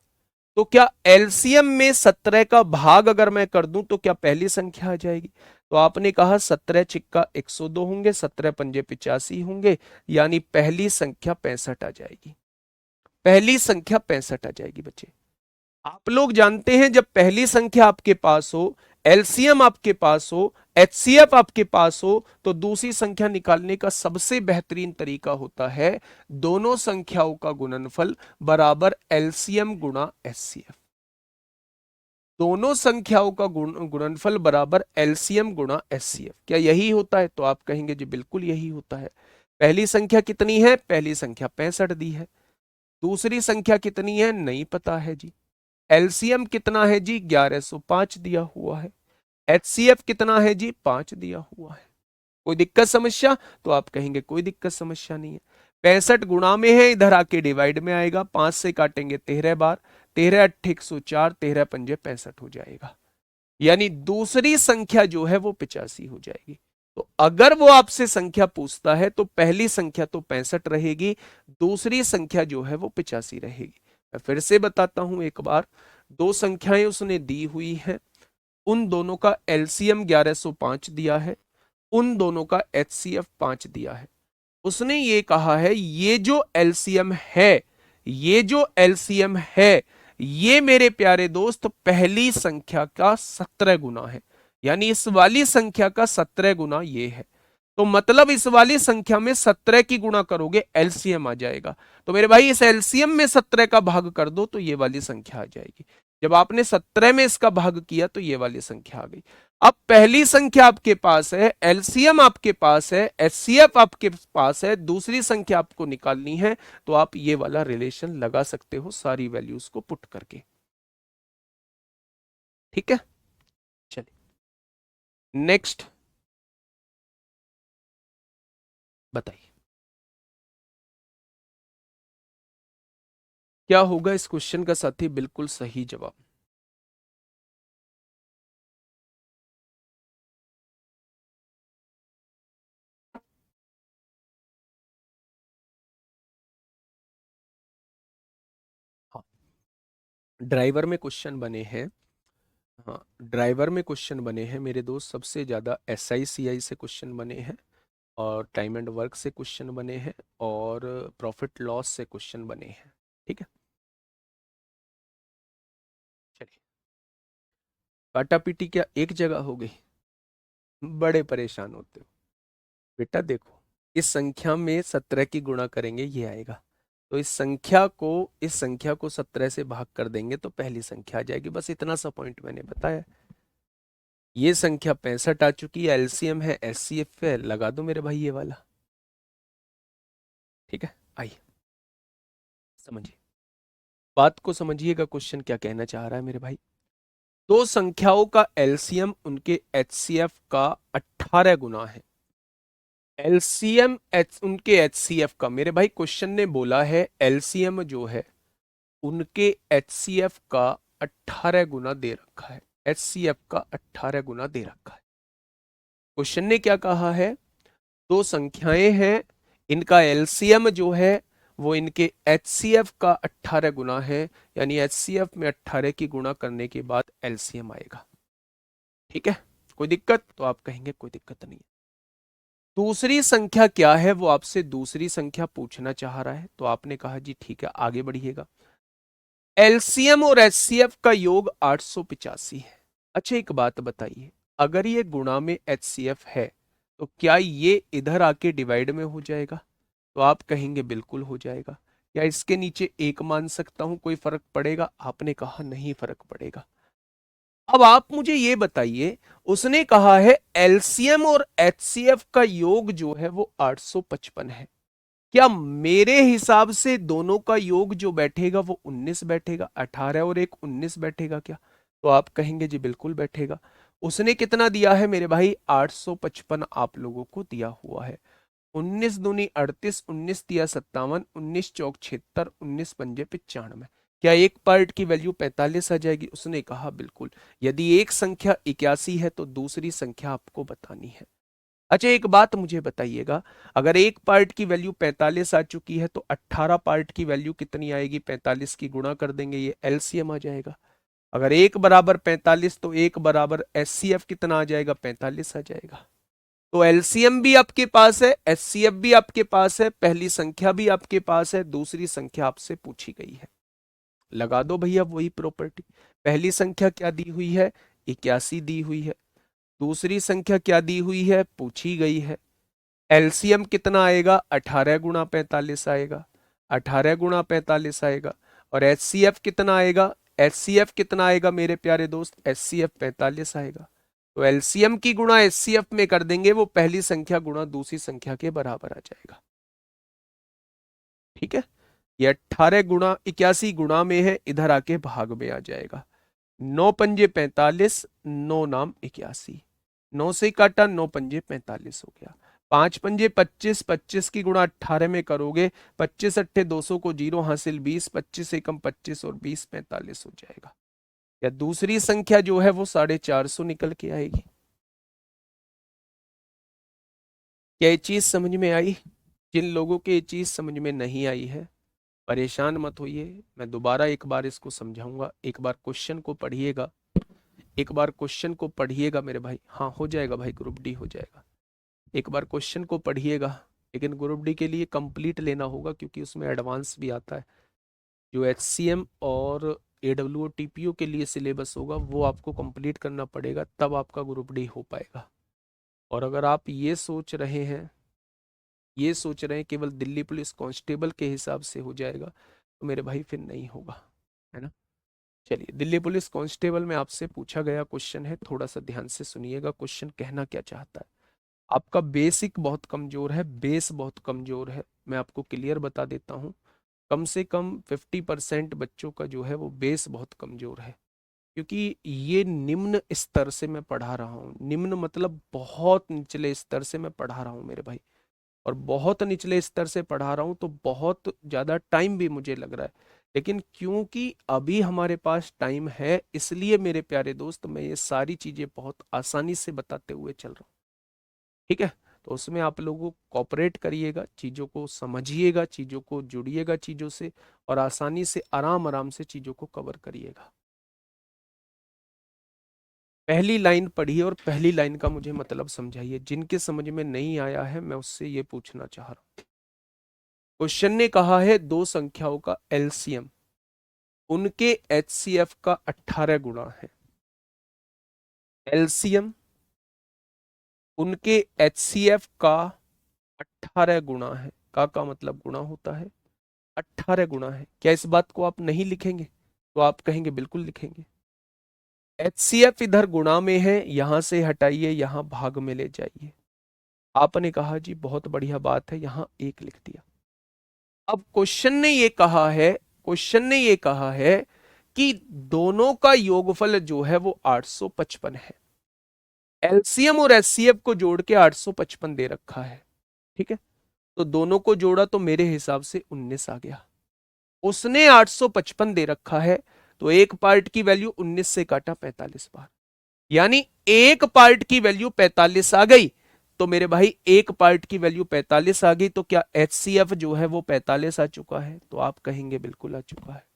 तो क्या एलसीएम में 17 का भाग अगर मैं कर दूं तो क्या पहली संख्या आ जाएगी? तो आपने कहा 17 छिक्का 102 होंगे, 17 पंजे 85 होंगे, यानी पहली संख्या 65 आ जाएगी। पहली संख्या 65 आ जाएगी बच्चे। आप लोग जानते हैं जब पहली संख्या आपके पास हो, एलसीएम आपके पास हो, एचसीएफ आपके पास हो, तो दूसरी संख्या निकालने का सबसे बेहतरीन तरीका होता है दोनों संख्याओं का गुणनफल बराबर एलसीएम गुणा एचसीएफ। दोनों संख्याओं का गुणनफल बराबर एलसीएम गुणा एचसीएफ। क्या यही होता है? तो आप कहेंगे जी बिल्कुल यही होता है। पहली संख्या कितनी है? पहली संख्या 65 दी है। दूसरी संख्या कितनी है? नहीं पता है जी। एलसीएम कितना है जी? 1105 दिया हुआ है। एचसीएफ कितना है जी? 5 दिया हुआ है। कोई दिक्कत समस्या? तो आप कहेंगे कोई दिक्कत समस्या नहीं है। 65 गुणा में है, इधर आके डिवाइड में आएगा, 5 से काटेंगे 13 बार, 13 8 104, 13 पंजे 65 हो जाएगा। यानी दूसरी संख्या जो है वो 85 हो जाएगी। तो अगर वो आपसे संख्या पूछता है तो पहली संख्या तो 65 रहेगी, दूसरी संख्या जो है वो 85 रहेगी। मैं फिर से बताता हूं एक बार, दो संख्याएं उसने दी हुई हैं, उन दोनों का एलसीएम 1105 दिया है, उन दोनों का एचसीएफ 5 दिया है। उसने ये कहा है ये जो एलसीएम है, ये जो एलसीएम है, ये मेरे प्यारे दोस्त पहली संख्या का 17 गुना है। यानी इस वाली संख्या का 17 गुना ये है। तो मतलब इस वाली संख्या में 17 की गुणा करोगे एलसीएम आ जाएगा। तो मेरे भाई इस एलसीएम में 17 का भाग कर दो तो ये वाली संख्या आ जाएगी। जब आपने 17 में इसका भाग किया तो ये वाली संख्या आ गई। अब पहली संख्या आपके पास है, एलसीएम आपके पास है, एचसीएफ आपके पास है, दूसरी संख्या आपको निकालनी है, तो आप ये वाला रिलेशन लगा सकते हो सारी वैल्यूज को पुट करके। ठीक है, चलिए नेक्स्ट बताइए क्या होगा इस क्वेश्चन का साथी। बिल्कुल सही जवाब। हाँ, ड्राइवर में क्वेश्चन बने हैं। हाँ, ड्राइवर में क्वेश्चन बने हैं मेरे दोस्त, सबसे ज्यादा एसआई सीआई से क्वेश्चन बने हैं, और टाइम एंड वर्क से क्वेश्चन बने हैं, और प्रॉफिट लॉस से क्वेश्चन बने हैं। ठीक है, चलिए। काटा पीटी क्या एक जगह हो गई? बड़े परेशान होते हो बेटा। देखो, इस संख्या में 17 की गुणा करेंगे ये आएगा, तो इस संख्या को 17 से भाग कर देंगे तो पहली संख्या आ जाएगी। बस इतना सा पॉइंट मैंने बताया। ये संख्या 65 आ चुकी है, एलसीएम है, एचसीएफ है, लगा दो मेरे भाई ये वाला। ठीक है, आइए समझिए, बात को समझिएगा, क्वेश्चन क्या कहना चाह रहा है मेरे भाई। दो संख्याओं का एलसीएम उनके एचसीएफ का 18 गुना है। एलसीएम उनके एचसीएफ का, मेरे भाई क्वेश्चन ने बोला है एलसीएम जो है उनके एचसीएफ का 18 गुना दे रखा है। एचसीएफ का 18 गुना दे रखा है। क्वेश्चन ने क्या कहा है, दो संख्याएं हैं, इनका एलसीएम जो है वो इनके एचसीएफ का 18 गुना है। यानी एचसीएफ में 18 की गुणा करने के बाद एलसीएम आएगा। ठीक है, कोई दिक्कत? तो आप कहेंगे कोई दिक्कत नहीं है। दूसरी संख्या क्या है, वो आपसे दूसरी संख्या पूछना चाह रहा है, तो आपने कहा जी ठीक है आगे बढ़िएगा। एलसीएम और एचसीएफ का योग 885 है। अच्छा एक बात बताइए, अगर ये गुणा में एचसीएफ है तो क्या ये इधर आके डिवाइड में हो जाएगा? तो आप कहेंगे बिल्कुल हो जाएगा। क्या इसके नीचे एक मान सकता हूं, कोई फर्क पड़ेगा? आपने कहा नहीं फर्क पड़ेगा। अब आप मुझे ये बताइए, उसने कहा है एलसीएम और एचसीएफ का योग जो है वो 855 है। क्या मेरे हिसाब से दोनों का योग जो बैठेगा वो 19 बैठेगा? 18 और एक 19 बैठेगा क्या? तो आप कहेंगे जी बिल्कुल बैठेगा। उसने कितना दिया है मेरे भाई? 855 आप लोगों को दिया हुआ है। 19 दूनी 38, 19 दिया 57, 19 चौक 76, 19 पंजे 95। क्या एक पार्ट की वैल्यू 45 आ जाएगी? उसने कहा बिल्कुल। यदि एक संख्या 81 है तो दूसरी संख्या आपको बतानी है। अच्छा एक बात मुझे बताइएगा, अगर एक पार्ट की वैल्यू 45 आ चुकी है तो 18 पार्ट की वैल्यू कितनी आएगी? 45 की गुणा कर देंगे, ये एलसीएम आ जाएगा। अगर एक बराबर 45 तो एक बराबर एचसीएफ कितना आ जाएगा? 45 आ जाएगा। तो एलसीएम भी आपके पास है, एचसीएफ भी आपके पास है, पहली संख्या भी आपके पास है, दूसरी संख्या आपसे पूछी गई है। लगा दो भैया वही प्रॉपर्टी। पहली संख्या क्या दी हुई है? 81 दी हुई है। दूसरी संख्या क्या दी हुई है? पूछी गई है। एलसीएम कितना आएगा? 18 गुणा 45 आएगा। 18 गुणा 45 आएगा। और एचसीएफ कितना आएगा? एचसीएफ कितना आएगा मेरे प्यारे दोस्त? एचसीएफ 45 आएगा। तो एलसीएम की गुणा एचसीएफ में कर देंगे, वो पहली संख्या गुणा दूसरी संख्या के बराबर आ जाएगा। ठीक है, ये 18 गुणा 81 गुणा में है, इधर आके भाग में आ जाएगा। 9 पंजे 45, 9 नाम 81, 9 से काटा, 9 पंजे 45 हो गया। 5 पंजे 25, 25 की गुणा 18 में करोगे, 25 अट्ठे 200 को 0 हासिल 20, 25 एकम 25 और 20 45 हो जाएगा। या दूसरी संख्या जो है वो 450 निकल के आएगी। क्या ये चीज समझ में आई? जिन लोगों के ये चीज समझ में नहीं आई है, परेशान मत होइए, मैं दोबारा एक बार इसको समझाऊंगा। एक बार क्वेश्चन को पढ़िएगा, एक बार क्वेश्चन को पढ़िएगा मेरे भाई। हाँ हो जाएगा भाई, ग्रुप डी हो जाएगा। एक बार क्वेश्चन को पढ़िएगा, लेकिन ग्रुप डी के लिए कंप्लीट लेना होगा क्योंकि उसमें एडवांस भी आता है। जो HCM और AWO TPO के लिए सिलेबस होगा वो आपको कंप्लीट करना पड़ेगा, तब आपका ग्रुप डी हो पाएगा। और अगर आप ये सोच रहे हैं केवल दिल्ली पुलिस कांस्टेबल के हिसाब से हो जाएगा, तो मेरे भाई फिर नहीं होगा, है ना। चलिए, दिल्ली पुलिस कांस्टेबल में आपसे पूछा गया क्वेश्चन है, थोड़ा सा ध्यान से सुनिएगा क्वेश्चन कहना क्या चाहता है। आपका बेसिक बहुत कमजोर है, बेस बहुत कमजोर है, मैं आपको क्लियर बता देता हूँ। कम से कम 50% बच्चों का जो है वो बेस बहुत कमजोर है, क्योंकि ये निम्न स्तर से मैं पढ़ा रहा हूँ। निम्न मतलब बहुत निचले स्तर से मैं पढ़ा रहा हूँ मेरे भाई, और बहुत निचले स्तर से पढ़ा रहा हूँ, तो बहुत ज़्यादा टाइम भी मुझे लग रहा है। लेकिन क्योंकि अभी हमारे पास टाइम है, इसलिए मेरे प्यारे दोस्त मैं ये सारी चीज़ें बहुत आसानी से बताते हुए चल रहा हूँ, ठीक है। तो उसमें आप लोगों को कॉपरेट करिएगा, चीज़ों को समझिएगा, चीज़ों को जुड़िएगा चीज़ों से, और आसानी से आराम आराम से चीज़ों को कवर करिएगा। पहली लाइन पढ़िए और पहली लाइन का मुझे मतलब समझाइए। जिनके समझ में नहीं आया है मैं उससे ये पूछना चाह रहा हूँ। क्वेश्चन ने कहा है दो संख्याओं का एलसीएम, उनके HCF का 18 गुणा है। एलसीएम उनके HCF का 18 गुणा है। का मतलब गुणा होता है, 18 गुणा है। क्या इस बात को आप नहीं लिखेंगे? तो आप कहेंगे बिल्कुल लिखेंगे। HCF इधर गुणा में है, यहां से हटाइए, यहां भाग में ले जाइए। आपने कहा जी बहुत बढ़िया बात है, यहां एक लिख दिया। अब क्वेश्चन ने ये कहा है कि दोनों का योगफल जो है वो 855 है। एलसीएम और एचसीएफ को जोड़ के 855 दे रखा है, ठीक है। तो दोनों को जोड़ा तो मेरे हिसाब से 19 आ गया। उसने 855 दे रखा है, तो एक पार्ट की वैल्यू 19 से काटा 45 बार, यानी एक पार्ट की वैल्यू 45 आ गई। तो मेरे भाई एक पार्ट की वैल्यू 45 आ गई, तो क्या HCF जो है वो 45 आ चुका है? तो आप कहेंगे बिल्कुल आ चुका है।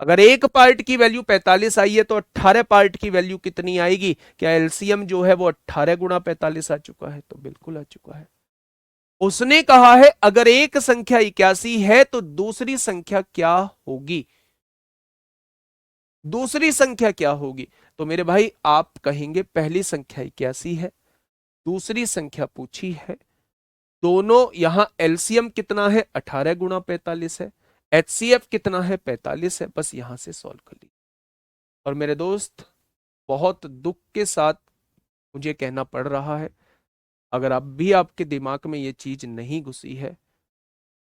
अगर एक पार्ट की वैल्यू 45 आई है तो 18 पार्ट की वैल्यू कितनी आएगी? क्या एलसीएम जो है वो 18 गुणा 45 आ चुका है? तो बिल्कुल आ चुका है। उसने कहा है अगर एक संख्या 81 है तो दूसरी संख्या क्या होगी? दूसरी संख्या क्या होगी? तो मेरे भाई आप कहेंगे पहली संख्या 81 है, दूसरी संख्या पूछी है, दोनों यहां एलसीएम कितना है? 18 गुणा 45 है, HCF कितना है? 45 है। बस यहां से सॉल्व कर ली। और मेरे दोस्त, बहुत दुख के साथ मुझे कहना पड़ रहा है, अगर अब भी आपके दिमाग में ये चीज नहीं घुसी है,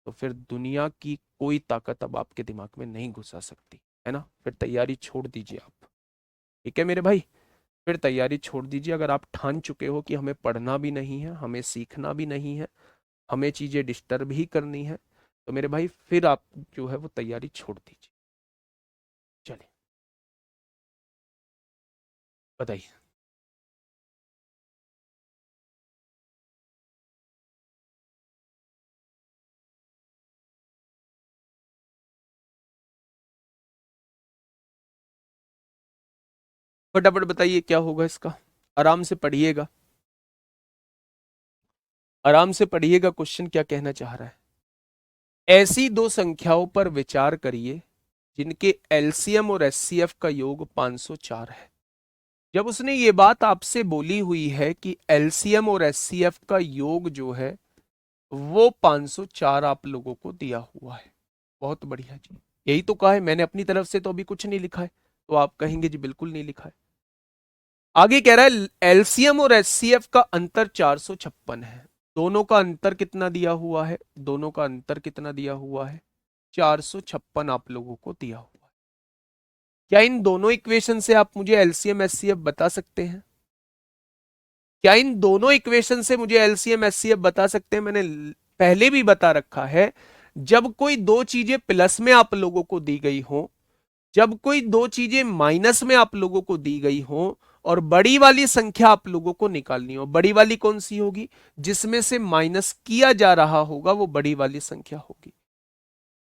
तो फिर दुनिया की कोई ताकत अब आपके दिमाग में नहीं घुसा सकती, है ना। फिर तैयारी छोड़ दीजिए आप, ठीक है मेरे भाई। फिर तैयारी छोड़ दीजिए। अगर आप ठान चुके हो कि हमें पढ़ना भी नहीं है, हमें सीखना भी नहीं है, हमें चीजें डिस्टर्ब ही करनी है, तो मेरे भाई फिर आप जो है वो तैयारी छोड़ दीजिए। चलिए बताइए। फटाफट बताइए क्या होगा इसका। आराम से पढ़िएगा, आराम से पढ़िएगा, क्वेश्चन क्या कहना चाह रहा है। ऐसी दो संख्याओं पर विचार करिए जिनके एलसीएम और एचसीएफ का योग 504 है। जब उसने ये बात आपसे बोली हुई है कि एलसीएम और एचसीएफ का योग जो है वो 504 आप लोगों को दिया हुआ है। बहुत बढ़िया जी, यही तो कहा है मैंने अपनी तरफ से, तो अभी कुछ नहीं लिखा है। तो आप कहेंगे जी बिल्कुल नहीं लिखा है। आगे कह रहा है एलसीएम और एचसीएफ का अंतर 456 है। दोनों का अंतर कितना दिया हुआ है? दोनों का अंतर कितना दिया हुआ है? 456 आप लोगों को दिया हुआ है। क्या इन दोनों इक्वेशन से आप मुझे एलसीएम एचसीएफ बता सकते हैं? क्या इन दोनों इक्वेशन से मुझे एलसीएम एचसीएफ बता सकते हैं? मैंने पहले भी बता रखा है, जब कोई दो चीजें प्लस में आप लोगों को दी गई हो, जब कोई दो चीजें माइनस में आप लोगों को दी गई हो और बड़ी वाली संख्या आप लोगों को निकालनी हो, बड़ी वाली कौन सी होगी? जिसमें से माइनस किया जा रहा होगा वो बड़ी वाली संख्या होगी।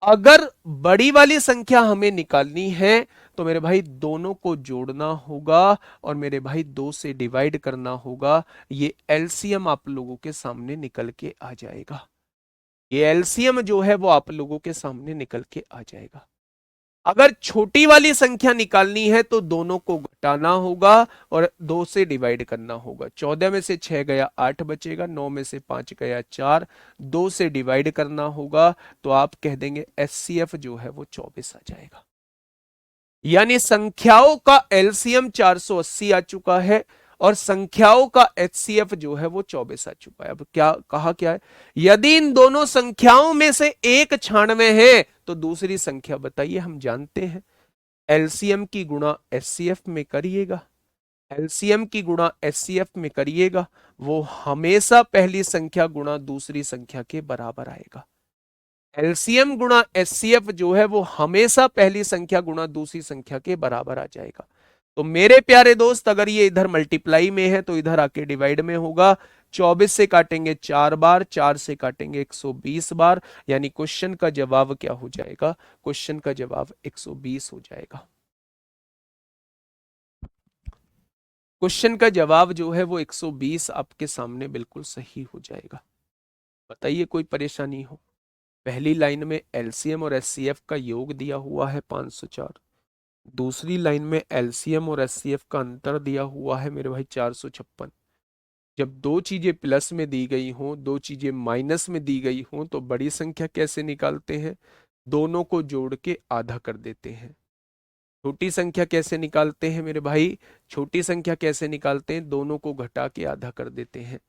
अगर बड़ी वाली संख्या हमें निकालनी है तो मेरे भाई दोनों को जोड़ना होगा और मेरे भाई दो से डिवाइड करना होगा। ये एलसीएम आप लोगों के सामने निकल के आ जाएगा। ये एलसीएम जो है वो आप लोगों के सामने निकल के आ जाएगा। अगर छोटी वाली संख्या निकालनी है तो दोनों को घटाना होगा और दो से डिवाइड करना होगा। 14 में से 6 गया 8 बचेगा, 9 में से 5 गया 4, दो से डिवाइड करना होगा तो आप कह देंगे एचसीएफ जो है वो 24 आ जाएगा। यानी संख्याओं का एलसीएम 480 आ चुका है और संख्याओं का एचसीएफ जो है वो 24 आ चुका है। अब क्या कहा, क्या है? यदि इन दोनों संख्याओं में से एक 96 है तो दूसरी संख्या बताइए। हम जानते हैं एलसीएम की गुणा एचसीएफ में करिएगा, एलसीएम की गुणा एचसीएफ में करिएगा, वो हमेशा पहली संख्या गुणा दूसरी संख्या के बराबर आएगा। एलसीएम गुणा एचसीएफ जो है वो हमेशा पहली संख्या गुणा दूसरी संख्या के बराबर आ जाएगा। तो मेरे प्यारे दोस्त, अगर ये इधर मल्टीप्लाई में है तो इधर आके डिवाइड में होगा। 24 से काटेंगे 4 बार, 4 से काटेंगे 120 बार, यानी क्वेश्चन का जवाब क्या हो जाएगा? क्वेश्चन का जवाब 120 हो जाएगा। क्वेश्चन का जवाब जो है वो 120 आपके सामने बिल्कुल सही हो जाएगा। बताइए कोई परेशानी हो? पहली लाइन में एलसीएम और एचसीएफ का योग दिया हुआ है 504, दूसरी लाइन में एलसीएम और एचसीएफ का अंतर दिया हुआ है मेरे भाई 456। जब दो चीजें प्लस में दी गई हों, दो चीजें माइनस में दी गई हों तो बड़ी संख्या कैसे निकालते हैं? दोनों को जोड़ के आधा कर देते हैं। छोटी संख्या कैसे निकालते हैं मेरे भाई? छोटी संख्या कैसे निकालते हैं? दोनों को घटा के आधा कर देते हैं।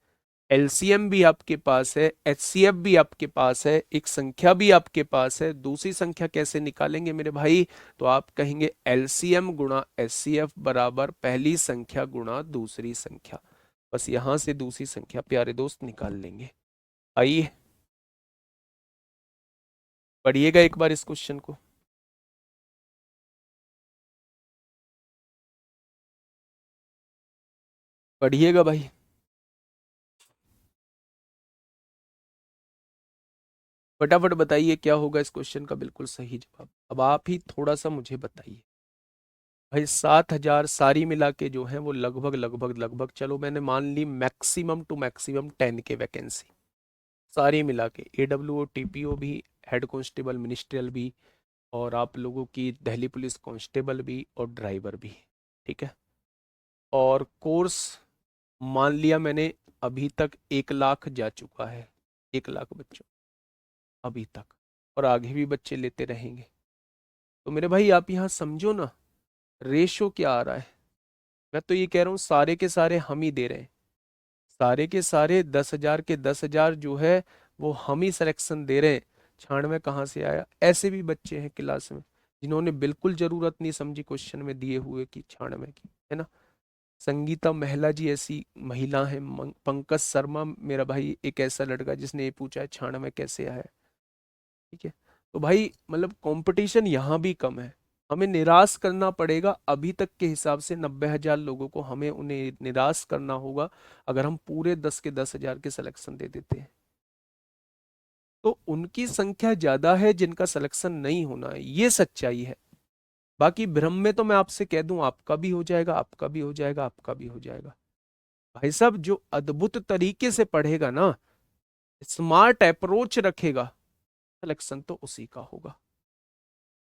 एलसीएम भी आपके पास है, एचसीएफ भी आपके पास है, एक संख्या भी आपके पास है, दूसरी संख्या कैसे निकालेंगे मेरे भाई? तो आप कहेंगे एलसीएम गुणा एचसीएफ बराबर पहली संख्या गुणा दूसरी संख्या। बस यहां से दूसरी संख्या प्यारे दोस्त निकाल लेंगे। आइए पढ़िएगा एक बार इस क्वेश्चन को। पढ़िएगा भाई। फटाफट बताइए क्या होगा इस क्वेश्चन का बिल्कुल सही जवाब। अब आप ही थोड़ा सा मुझे बताइए भाई। 7,000 सारी मिला के जो है वो लगभग लगभग लगभग, चलो मैंने मान ली मैक्सिमम टू मैक्सिमम 10 के वैकेंसी सारी मिला के, एडब्ल्यूओ टीपीओ भी, हेड कांस्टेबल मिनिस्ट्रियल भी, और आप लोगों की दिल्ली पुलिस कांस्टेबल भी और ड्राइवर भी। ठीक है। और कोर्स मान लिया मैंने अभी तक 1 लाख जा चुका है, 1 लाख बच्चों अभी तक, और आगे भी बच्चे लेते रहेंगे। तो मेरे भाई आप यहाँ समझो ना, रेशो क्या आ रहा है। मैं तो ये कह रहा हूँ सारे के सारे हम ही दे रहे हैं, सारे के सारे 10,000 के 10,000 जो है वो हम ही सिलेक्शन दे रहे हैं। 96 कहाँ से आया? ऐसे भी बच्चे हैं क्लास में जिन्होंने बिल्कुल जरूरत नहीं समझी क्वेश्चन में दिए हुए की 96 की, है ना। संगीता महिला जी ऐसी महिला है, पंकज शर्मा मेरा भाई एक ऐसा लड़का जिसने ये पूछा है 96 कैसे आया। ठीक है। तो भाई मतलब कंपटीशन यहाँ भी कम है, हमें निराश करना पड़ेगा। अभी तक के हिसाब से 90,000 लोगों को हमें उन्हें निराश करना होगा अगर हम पूरे 10 के 10,000 के सिलेक्शन दे देते हैं। तो उनकी संख्या ज्यादा है जिनका सिलेक्शन नहीं होना है, ये सच्चाई है। बाकी भ्रम में तो मैं आपसे कह दूं आपका भी हो जाएगा, आपका भी हो जाएगा, आपका भी हो जाएगा। भाई साहब जो अद्भुत तरीके से पढ़ेगा ना, स्मार्ट अप्रोच रखेगा, सिलेक्शन तो उसी का होगा।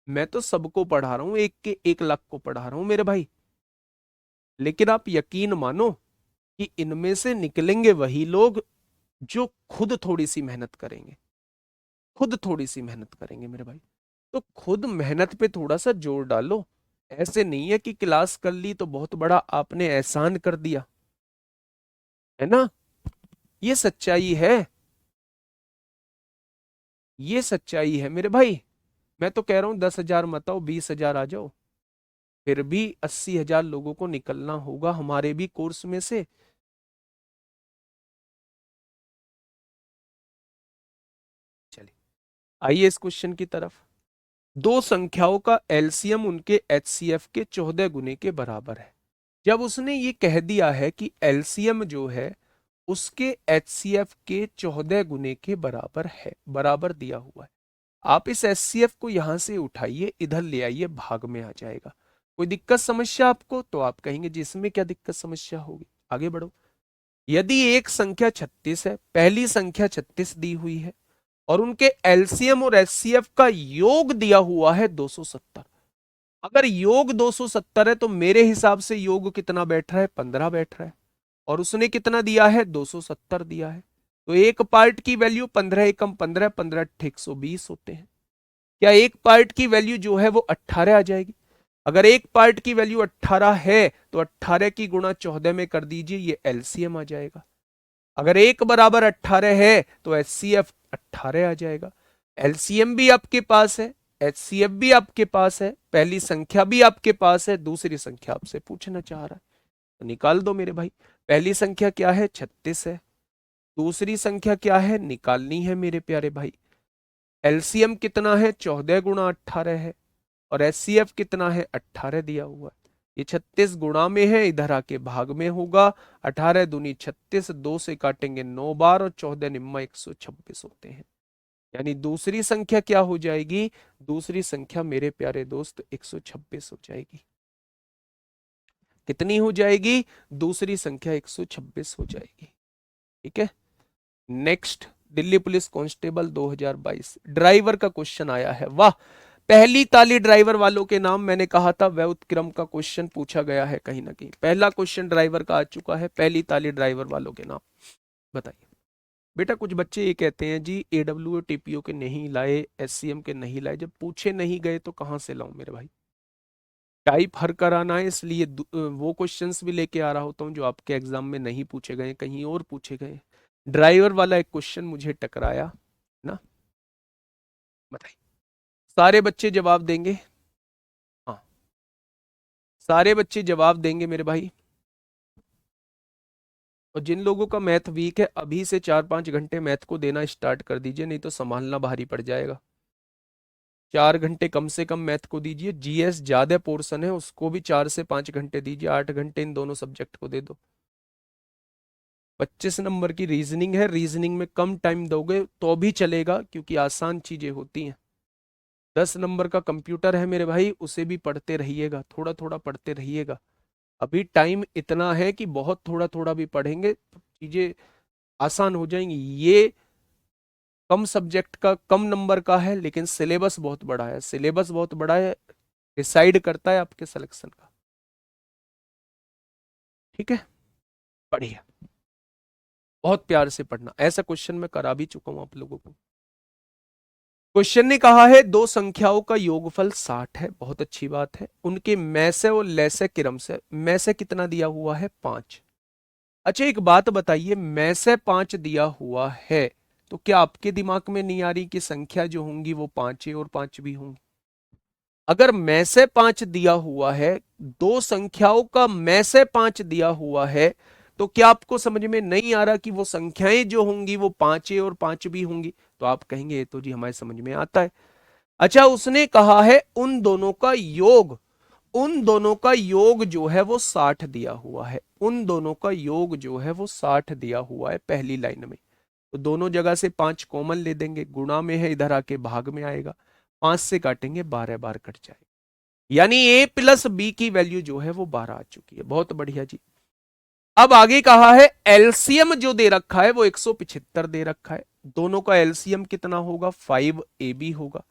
मैं तो सबको पढ़ा रहा हूं, एक के 1 लाख को पढ़ा रहा हूं मेरे भाई, लेकिन आप यकीन मानो कि इनमें से निकलेंगे वही लोग जो खुद थोड़ी सी मेहनत करेंगे, खुद थोड़ी सी मेहनत करेंगे मेरे भाई। तो खुद मेहनत पे थोड़ा सा जोर डालो। ऐसे नहीं है कि क्लास कर ली तो बहुत बड़ा आपने एहसान कर दिया, है ना। ये सच्चाई है, ये सच्चाई है मेरे भाई। मैं तो कह रहा हूं 10,000 मत आओ, 20,000 आ जाओ, फिर भी 80,000 लोगों को निकलना होगा हमारे भी कोर्स में से। आइए इस क्वेश्चन की तरफ। दो संख्याओं का एलसीएम उनके एचसीएफ के 14 गुने के बराबर है। जब उसने ये कह दिया है कि एलसीएम जो है उसके एचसीएफ के 14 गुने के बराबर है, बराबर दिया हुआ है, आप इस एचसीएफ को यहां से उठाइए, इधर ले आइए, भाग में आ जाएगा। कोई दिक्कत समस्या आपको? तो आप कहेंगे जी इसमें क्या दिक्कत समस्या होगी, आगे बढ़ो। यदि एक संख्या 36 है, पहली संख्या 36 दी हुई है और उनके एलसीएम और एचसीएफ का योग दिया हुआ है 270। अगर योग 270 है तो मेरे हिसाब से योग कितना बैठ रहा है, 15 बैठ रहा है, और उसने कितना दिया है, 270 दिया है। तो एक पार्ट की वैल्यू 15 एकम 15, 15 120 होते हैं। क्या एक पार्ट की वैल्यू जो है वो 18 आ जाएगी? अगर एक पार्ट की वैल्यू 18 है तो 18 की गुणा 14 में कर दीजिए, ये एलसीएम आ जाएगा। अगर एक बराबर 18 है तो एचसीएफ 18 आ जाएगा। एलसीएम भी आपके पास है, एचसीएफ भी आपके पास है, पहली संख्या भी आपके पास है, दूसरी संख्या आपसे पूछना चाह रहा है, तो निकाल दो मेरे भाई। पहली संख्या क्या है, 36 है। दूसरी संख्या क्या है, निकालनी है मेरे प्यारे भाई। एलसीएम कितना है, 14 गुणा 18 है, और एचसीएफ कितना है, 18 दिया हुआ है। ये 36 गुणा में है, इधर आके भाग में होगा। 18 दूनी 36, 2 से काटेंगे 9 बार, और 14 निम्मा 126 होते हैं। यानी दूसरी संख्या क्या हो जाएगी, दूसरी संख्या मेरे प्यारे दोस्त 126 हो जाएगी। कितनी हो जाएगी, दूसरी संख्या 126 हो जाएगी। ठीक है। Next, Delhi police constable 2022 driver का क्वेश्चन आया है। वाह, पहली ताली ड्राइवर वालों के नाम। मैंने कहा था व्युत्क्रम का क्वेश्चन पूछा गया है कहीं ना कहीं। पहला क्वेश्चन ड्राइवर का आ चुका है, पहली ताली ड्राइवर वालों के नाम। बताइए बेटा। कुछ बच्चे ये कहते हैं जी एडब्ल्यू टीपीओ के नहीं लाए, एससीएम के नहीं लाए। जब पूछे नहीं गए तो कहां से लाऊं मेरे भाई? टाइप हर कराना है, इसलिए वो क्वेश्चंस भी लेके आ रहा होता हूँ जो आपके एग्जाम में नहीं पूछे गए, कहीं और पूछे गए। ड्राइवर वाला एक क्वेश्चन मुझे टकराया ना। बताइए, सारे बच्चे जवाब देंगे? हाँ, सारे बच्चे जवाब देंगे मेरे भाई। और जिन लोगों का मैथ वीक है, अभी से 4-5 घंटे मैथ को देना स्टार्ट कर दीजिए, नहीं तो संभालना भारी पड़ जाएगा। 4 घंटे कम से कम मैथ को दीजिए। जीएस ज्यादा पोर्शन है, उसको भी 4 से 5 घंटे दीजिए। 8 घंटे इन दोनों सब्जेक्ट को दे दो। 25 नंबर की रीजनिंग है, रीजनिंग में कम टाइम दोगे तो भी चलेगा, क्योंकि आसान चीजें होती हैं। 10 नंबर का कंप्यूटर है मेरे भाई, उसे भी पढ़ते रहिएगा, थोड़ा थोड़ा पढ़ते रहिएगा। अभी टाइम इतना है कि बहुत थोड़ा थोड़ा भी पढ़ेंगे तो चीजें आसान हो जाएंगी। ये कम सब्जेक्ट का, कम नंबर का है, लेकिन सिलेबस बहुत बड़ा है। सिलेबस बहुत बड़ा है, डिसाइड करता है आपके सिलेक्शन का। ठीक है, बढ़िया। बहुत प्यार से पढ़ना, ऐसा क्वेश्चन मैं करा भी चुका हूं आप लोगों को। क्वेश्चन ने कहा है दो संख्याओं का योगफल 60 है, बहुत अच्छी बात है। उनके में से और लैसे क्रम से, में से कितना दिया हुआ है, 5। अच्छा एक बात बताइए, में से 5 दिया हुआ है तो क्या आपके दिमाग में नहीं आ रही कि संख्या जो होंगी वो 5 और 5 भी होंगी? अगर में से 5 दिया हुआ है, दो संख्याओं का में से 5 दिया हुआ है, तो क्या आपको समझ में नहीं आ रहा कि वो संख्याएं जो होंगी वो 5 और 5 भी होंगी? तो आप कहेंगे ये तो जी हमारे समझ में आता है। अच्छा, उसने कहा है उन दोनों का योग, उन दोनों का योग जो है वो 60 दिया हुआ है। उन दोनों का योग जो है वो 60 दिया हुआ है पहली लाइन में। तो दोनों जगह से 5 कॉमन ले देंगे, गुणा में है, इधर आके भाग में आएगा। 5 से काटेंगे, 12 बार कट जाएगा। यानी ए प्लस बी की वैल्यू जो है वो 12 आ चुकी है। बहुत बढ़िया जी। अब आगे कहा है एलसीएम जो दे रखा है वो 175 दे रखा है। दोनों का एलसीएम कितना होगा, 5ab होगा।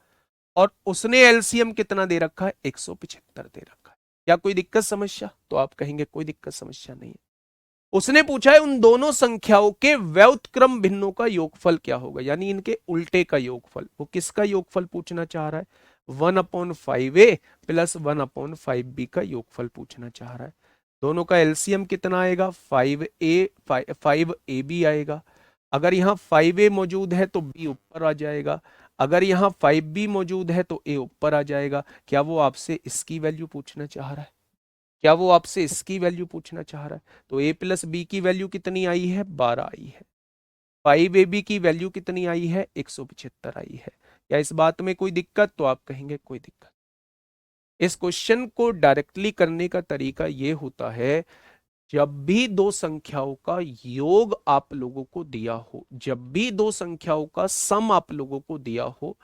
और उसने एलसीएम कितना दे रखा है, 175 दे रखा है। क्या कोई दिक्कत समस्या? तो आप कहेंगे कोई दिक्कत समस्या नहीं है। उसने पूछा है उन दोनों संख्याओं के व्युत्क्रम भिन्नों का योगफल क्या होगा, यानी इनके उल्टे का योगफल। वो किसका योगफल पूछना चाह रहा है, 1/5a प्लस 1/5b का योगफल पूछना चाह रहा है। दोनों का एलसीएम कितना आएगा, 5ab आएगा। अगर यहाँ 5a मौजूद है तो b ऊपर आ जाएगा, अगर यहाँ 5b मौजूद है तो a ऊपर आ जाएगा। क्या वो आपसे इसकी वैल्यू पूछना चाह रहा है? क्या वो आपसे इसकी वैल्यू पूछना चाह रहा है? तो a प्लस बी की वैल्यू कितनी आई है, 12 आई है। 5ab की वैल्यू कितनी आई है, 175 आई है। क्या इस बात में कोई दिक्कत? तो आप कहेंगे कोई दिक्कत। इस क्वेश्चन को डायरेक्टली करने का तरीका ये होता है, जब भी दो संख्याओं का योग आप लोगों को दिया हो, जब भी दो संख्याओं का सम आप लोगों को दिया हो,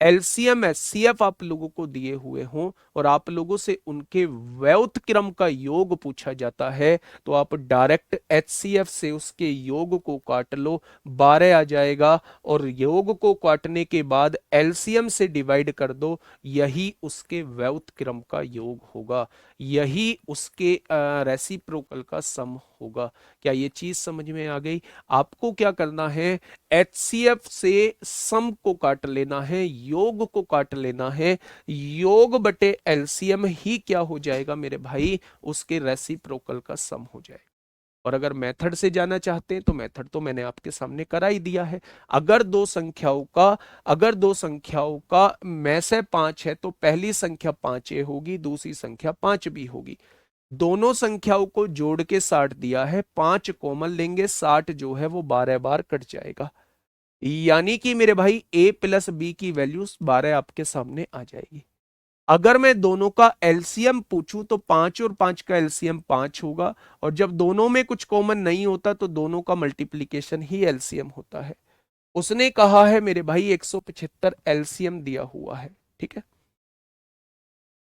एलसीएम एचसीएफ आप लोगों को दिए हुए हों और आप लोगों से उनके व्युत्क्रम क्रम का योग पूछा जाता है, तो आप डायरेक्ट एचसीएफ से उसके योग को काट लो, 12 आ जाएगा, और योग को काटने के बाद एलसीएम से डिवाइड कर दो, यही उसके व्युत्क्रम क्रम का योग होगा, यही उसके रेसिप्रोकल का सम होगा। क्या ये चीज समझ में आ गई? आपको क्या करना है, एचसीएफ से सम को काट लेना है, योग को काट लेना है, योग बटे एलसीएम ही क्या हो जाएगा मेरे भाई, उसके रेसिप्रोकल का सम हो जाएगा। और अगर मेथड से जाना चाहते हैं तो मेथड तो मैंने आपके सामने करा ही दिया है। अगर दो संख्याओं का में से 5 है तो पहली संख्या 5a होगी, दूसरी संख्या 5b होगी। दोनों संख्याओं को जोड़ के 60 दिया है, 5 कॉमन लेंगे, 60 जो है वो 12 बार कट जाएगा, यानी कि मेरे भाई a प्लस बी की वैल्यू 12 आपके सामने आ जाएगी। अगर मैं दोनों का एलसीएम पूछूं तो 5 और 5 का एलसीएम 5 होगा, और जब दोनों में कुछ कॉमन नहीं होता तो दोनों का मल्टीप्लीकेशन ही एलसीएम होता है। उसने कहा है मेरे भाई 175 एलसीएम दिया हुआ है, ठीक है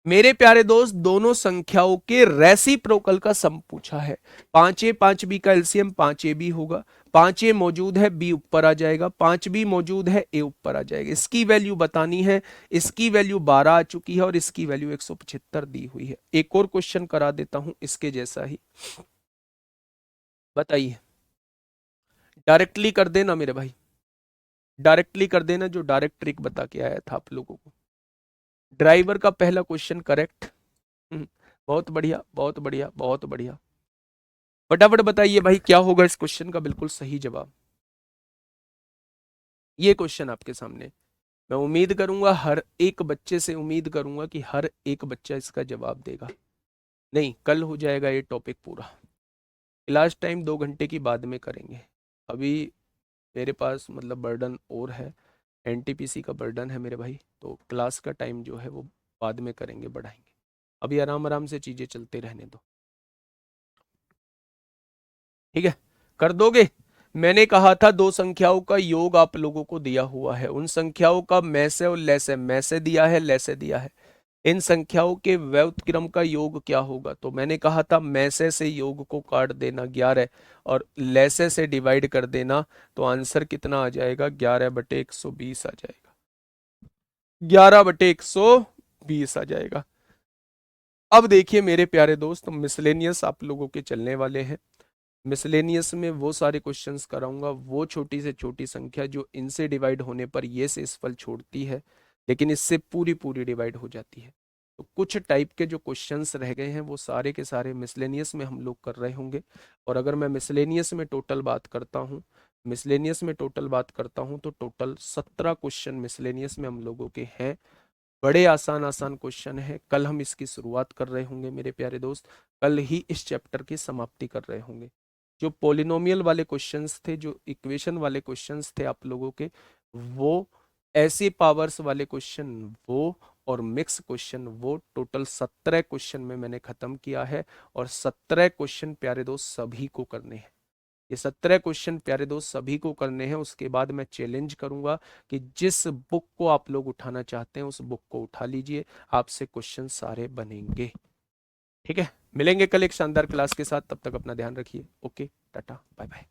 मेरे प्यारे दोस्त, दोनों संख्याओं के रेसिप्रोकल का सम पूछा है। 5a 5b का एलसीएम 5ab होगा, 5a मौजूद है, b ऊपर आ जाएगा, 5b मौजूद है, a ऊपर आ जाएगा। इसकी वैल्यू बतानी है, इसकी वैल्यू 12 आ चुकी है और इसकी वैल्यू 175 दी हुई है। एक और क्वेश्चन करा देता हूं इसके जैसा ही, बताइए। डायरेक्टली कर देना मेरे भाई, डायरेक्टली कर देना, जो डायरेक्ट ट्रिक बता के आया था आप लोगों को। ड्राइवर का पहला क्वेश्चन करेक्ट। बहुत बढ़िया, बहुत बढ़िया, बहुत बढ़िया। फटाफट बताइए भाई क्या होगा इस क्वेश्चन का बिल्कुल सही जवाब। ये क्वेश्चन आपके सामने, मैं उम्मीद करूंगा हर एक बच्चे से उम्मीद करूंगा कि हर एक बच्चा इसका जवाब देगा। नहीं, कल हो जाएगा ये टॉपिक पूरा। क्लास टाइम 2 घंटे की बाद में करेंगे। अभी मेरे पास मतलब बर्डन और है, एनटीपीसी का बर्डन है मेरे भाई, तो क्लास का टाइम जो है वो बाद में करेंगे, बढ़ाएंगे। अभी आराम आराम से चीजें चलते रहने दो, ठीक है? कर दोगे? मैंने कहा था दो संख्याओं का योग आप लोगों को दिया हुआ है, उन संख्याओं का में से और लैसे, में से दिया है, लैसे दिया है। इन संख्याओं के व्युत्क्रम का योग क्या होगा? तो मैंने कहा था में से योग को काट देना 11 और लैसे से डिवाइड कर देना, तो आंसर कितना आ जाएगा? 11/120 आ जाएगा, 11/120 आ जाएगा। अब देखिए मेरे प्यारे दोस्त, मिसलेनियस आप लोगों के चलने वाले हैं। मिसलेनियस में वो सारे क्वेश्चंस कराऊंगा, वो छोटी से छोटी संख्या जो इनसे डिवाइड होने पर ये से इस फल छोड़ती है, लेकिन इससे पूरी पूरी डिवाइड हो जाती है। तो कुछ टाइप के जो क्वेश्चंस रह गए हैं वो सारे के सारे मिसलेनियस में हम लोग कर रहे होंगे। और अगर मैं मिसलेनियस में टोटल बात करता हूँ, तो टोटल 17 क्वेश्चन मिसलेनियस में हम लोगों के हैं। बड़े आसान आसान क्वेश्चन है, कल हम इसकी शुरुआत कर रहे होंगे मेरे प्यारे दोस्त, कल ही इस चैप्टर की समाप्ति कर रहे होंगे। जो पोलिनोमियल वाले क्वेश्चंस थे, जो इक्वेशन वाले क्वेश्चंस थे आप लोगों के, वो ऐसे पावर्स वाले क्वेश्चन वो, और मिक्स क्वेश्चन वो, टोटल 17 क्वेश्चन में मैंने खत्म किया है। और 17 क्वेश्चन प्यारे दोस्त सभी को करने हैं, ये 17 क्वेश्चन प्यारे दोस्त सभी को करने हैं। उसके बाद मैं चैलेंज करूंगा कि जिस बुक को आप लोग उठाना चाहते हैं उस बुक को उठा लीजिए, आपसे क्वेश्चन सारे बनेंगे, ठीक है? मिलेंगे कल एक शानदार क्लास के साथ, तब तक अपना ध्यान रखिए। Okay, tata, bye bye.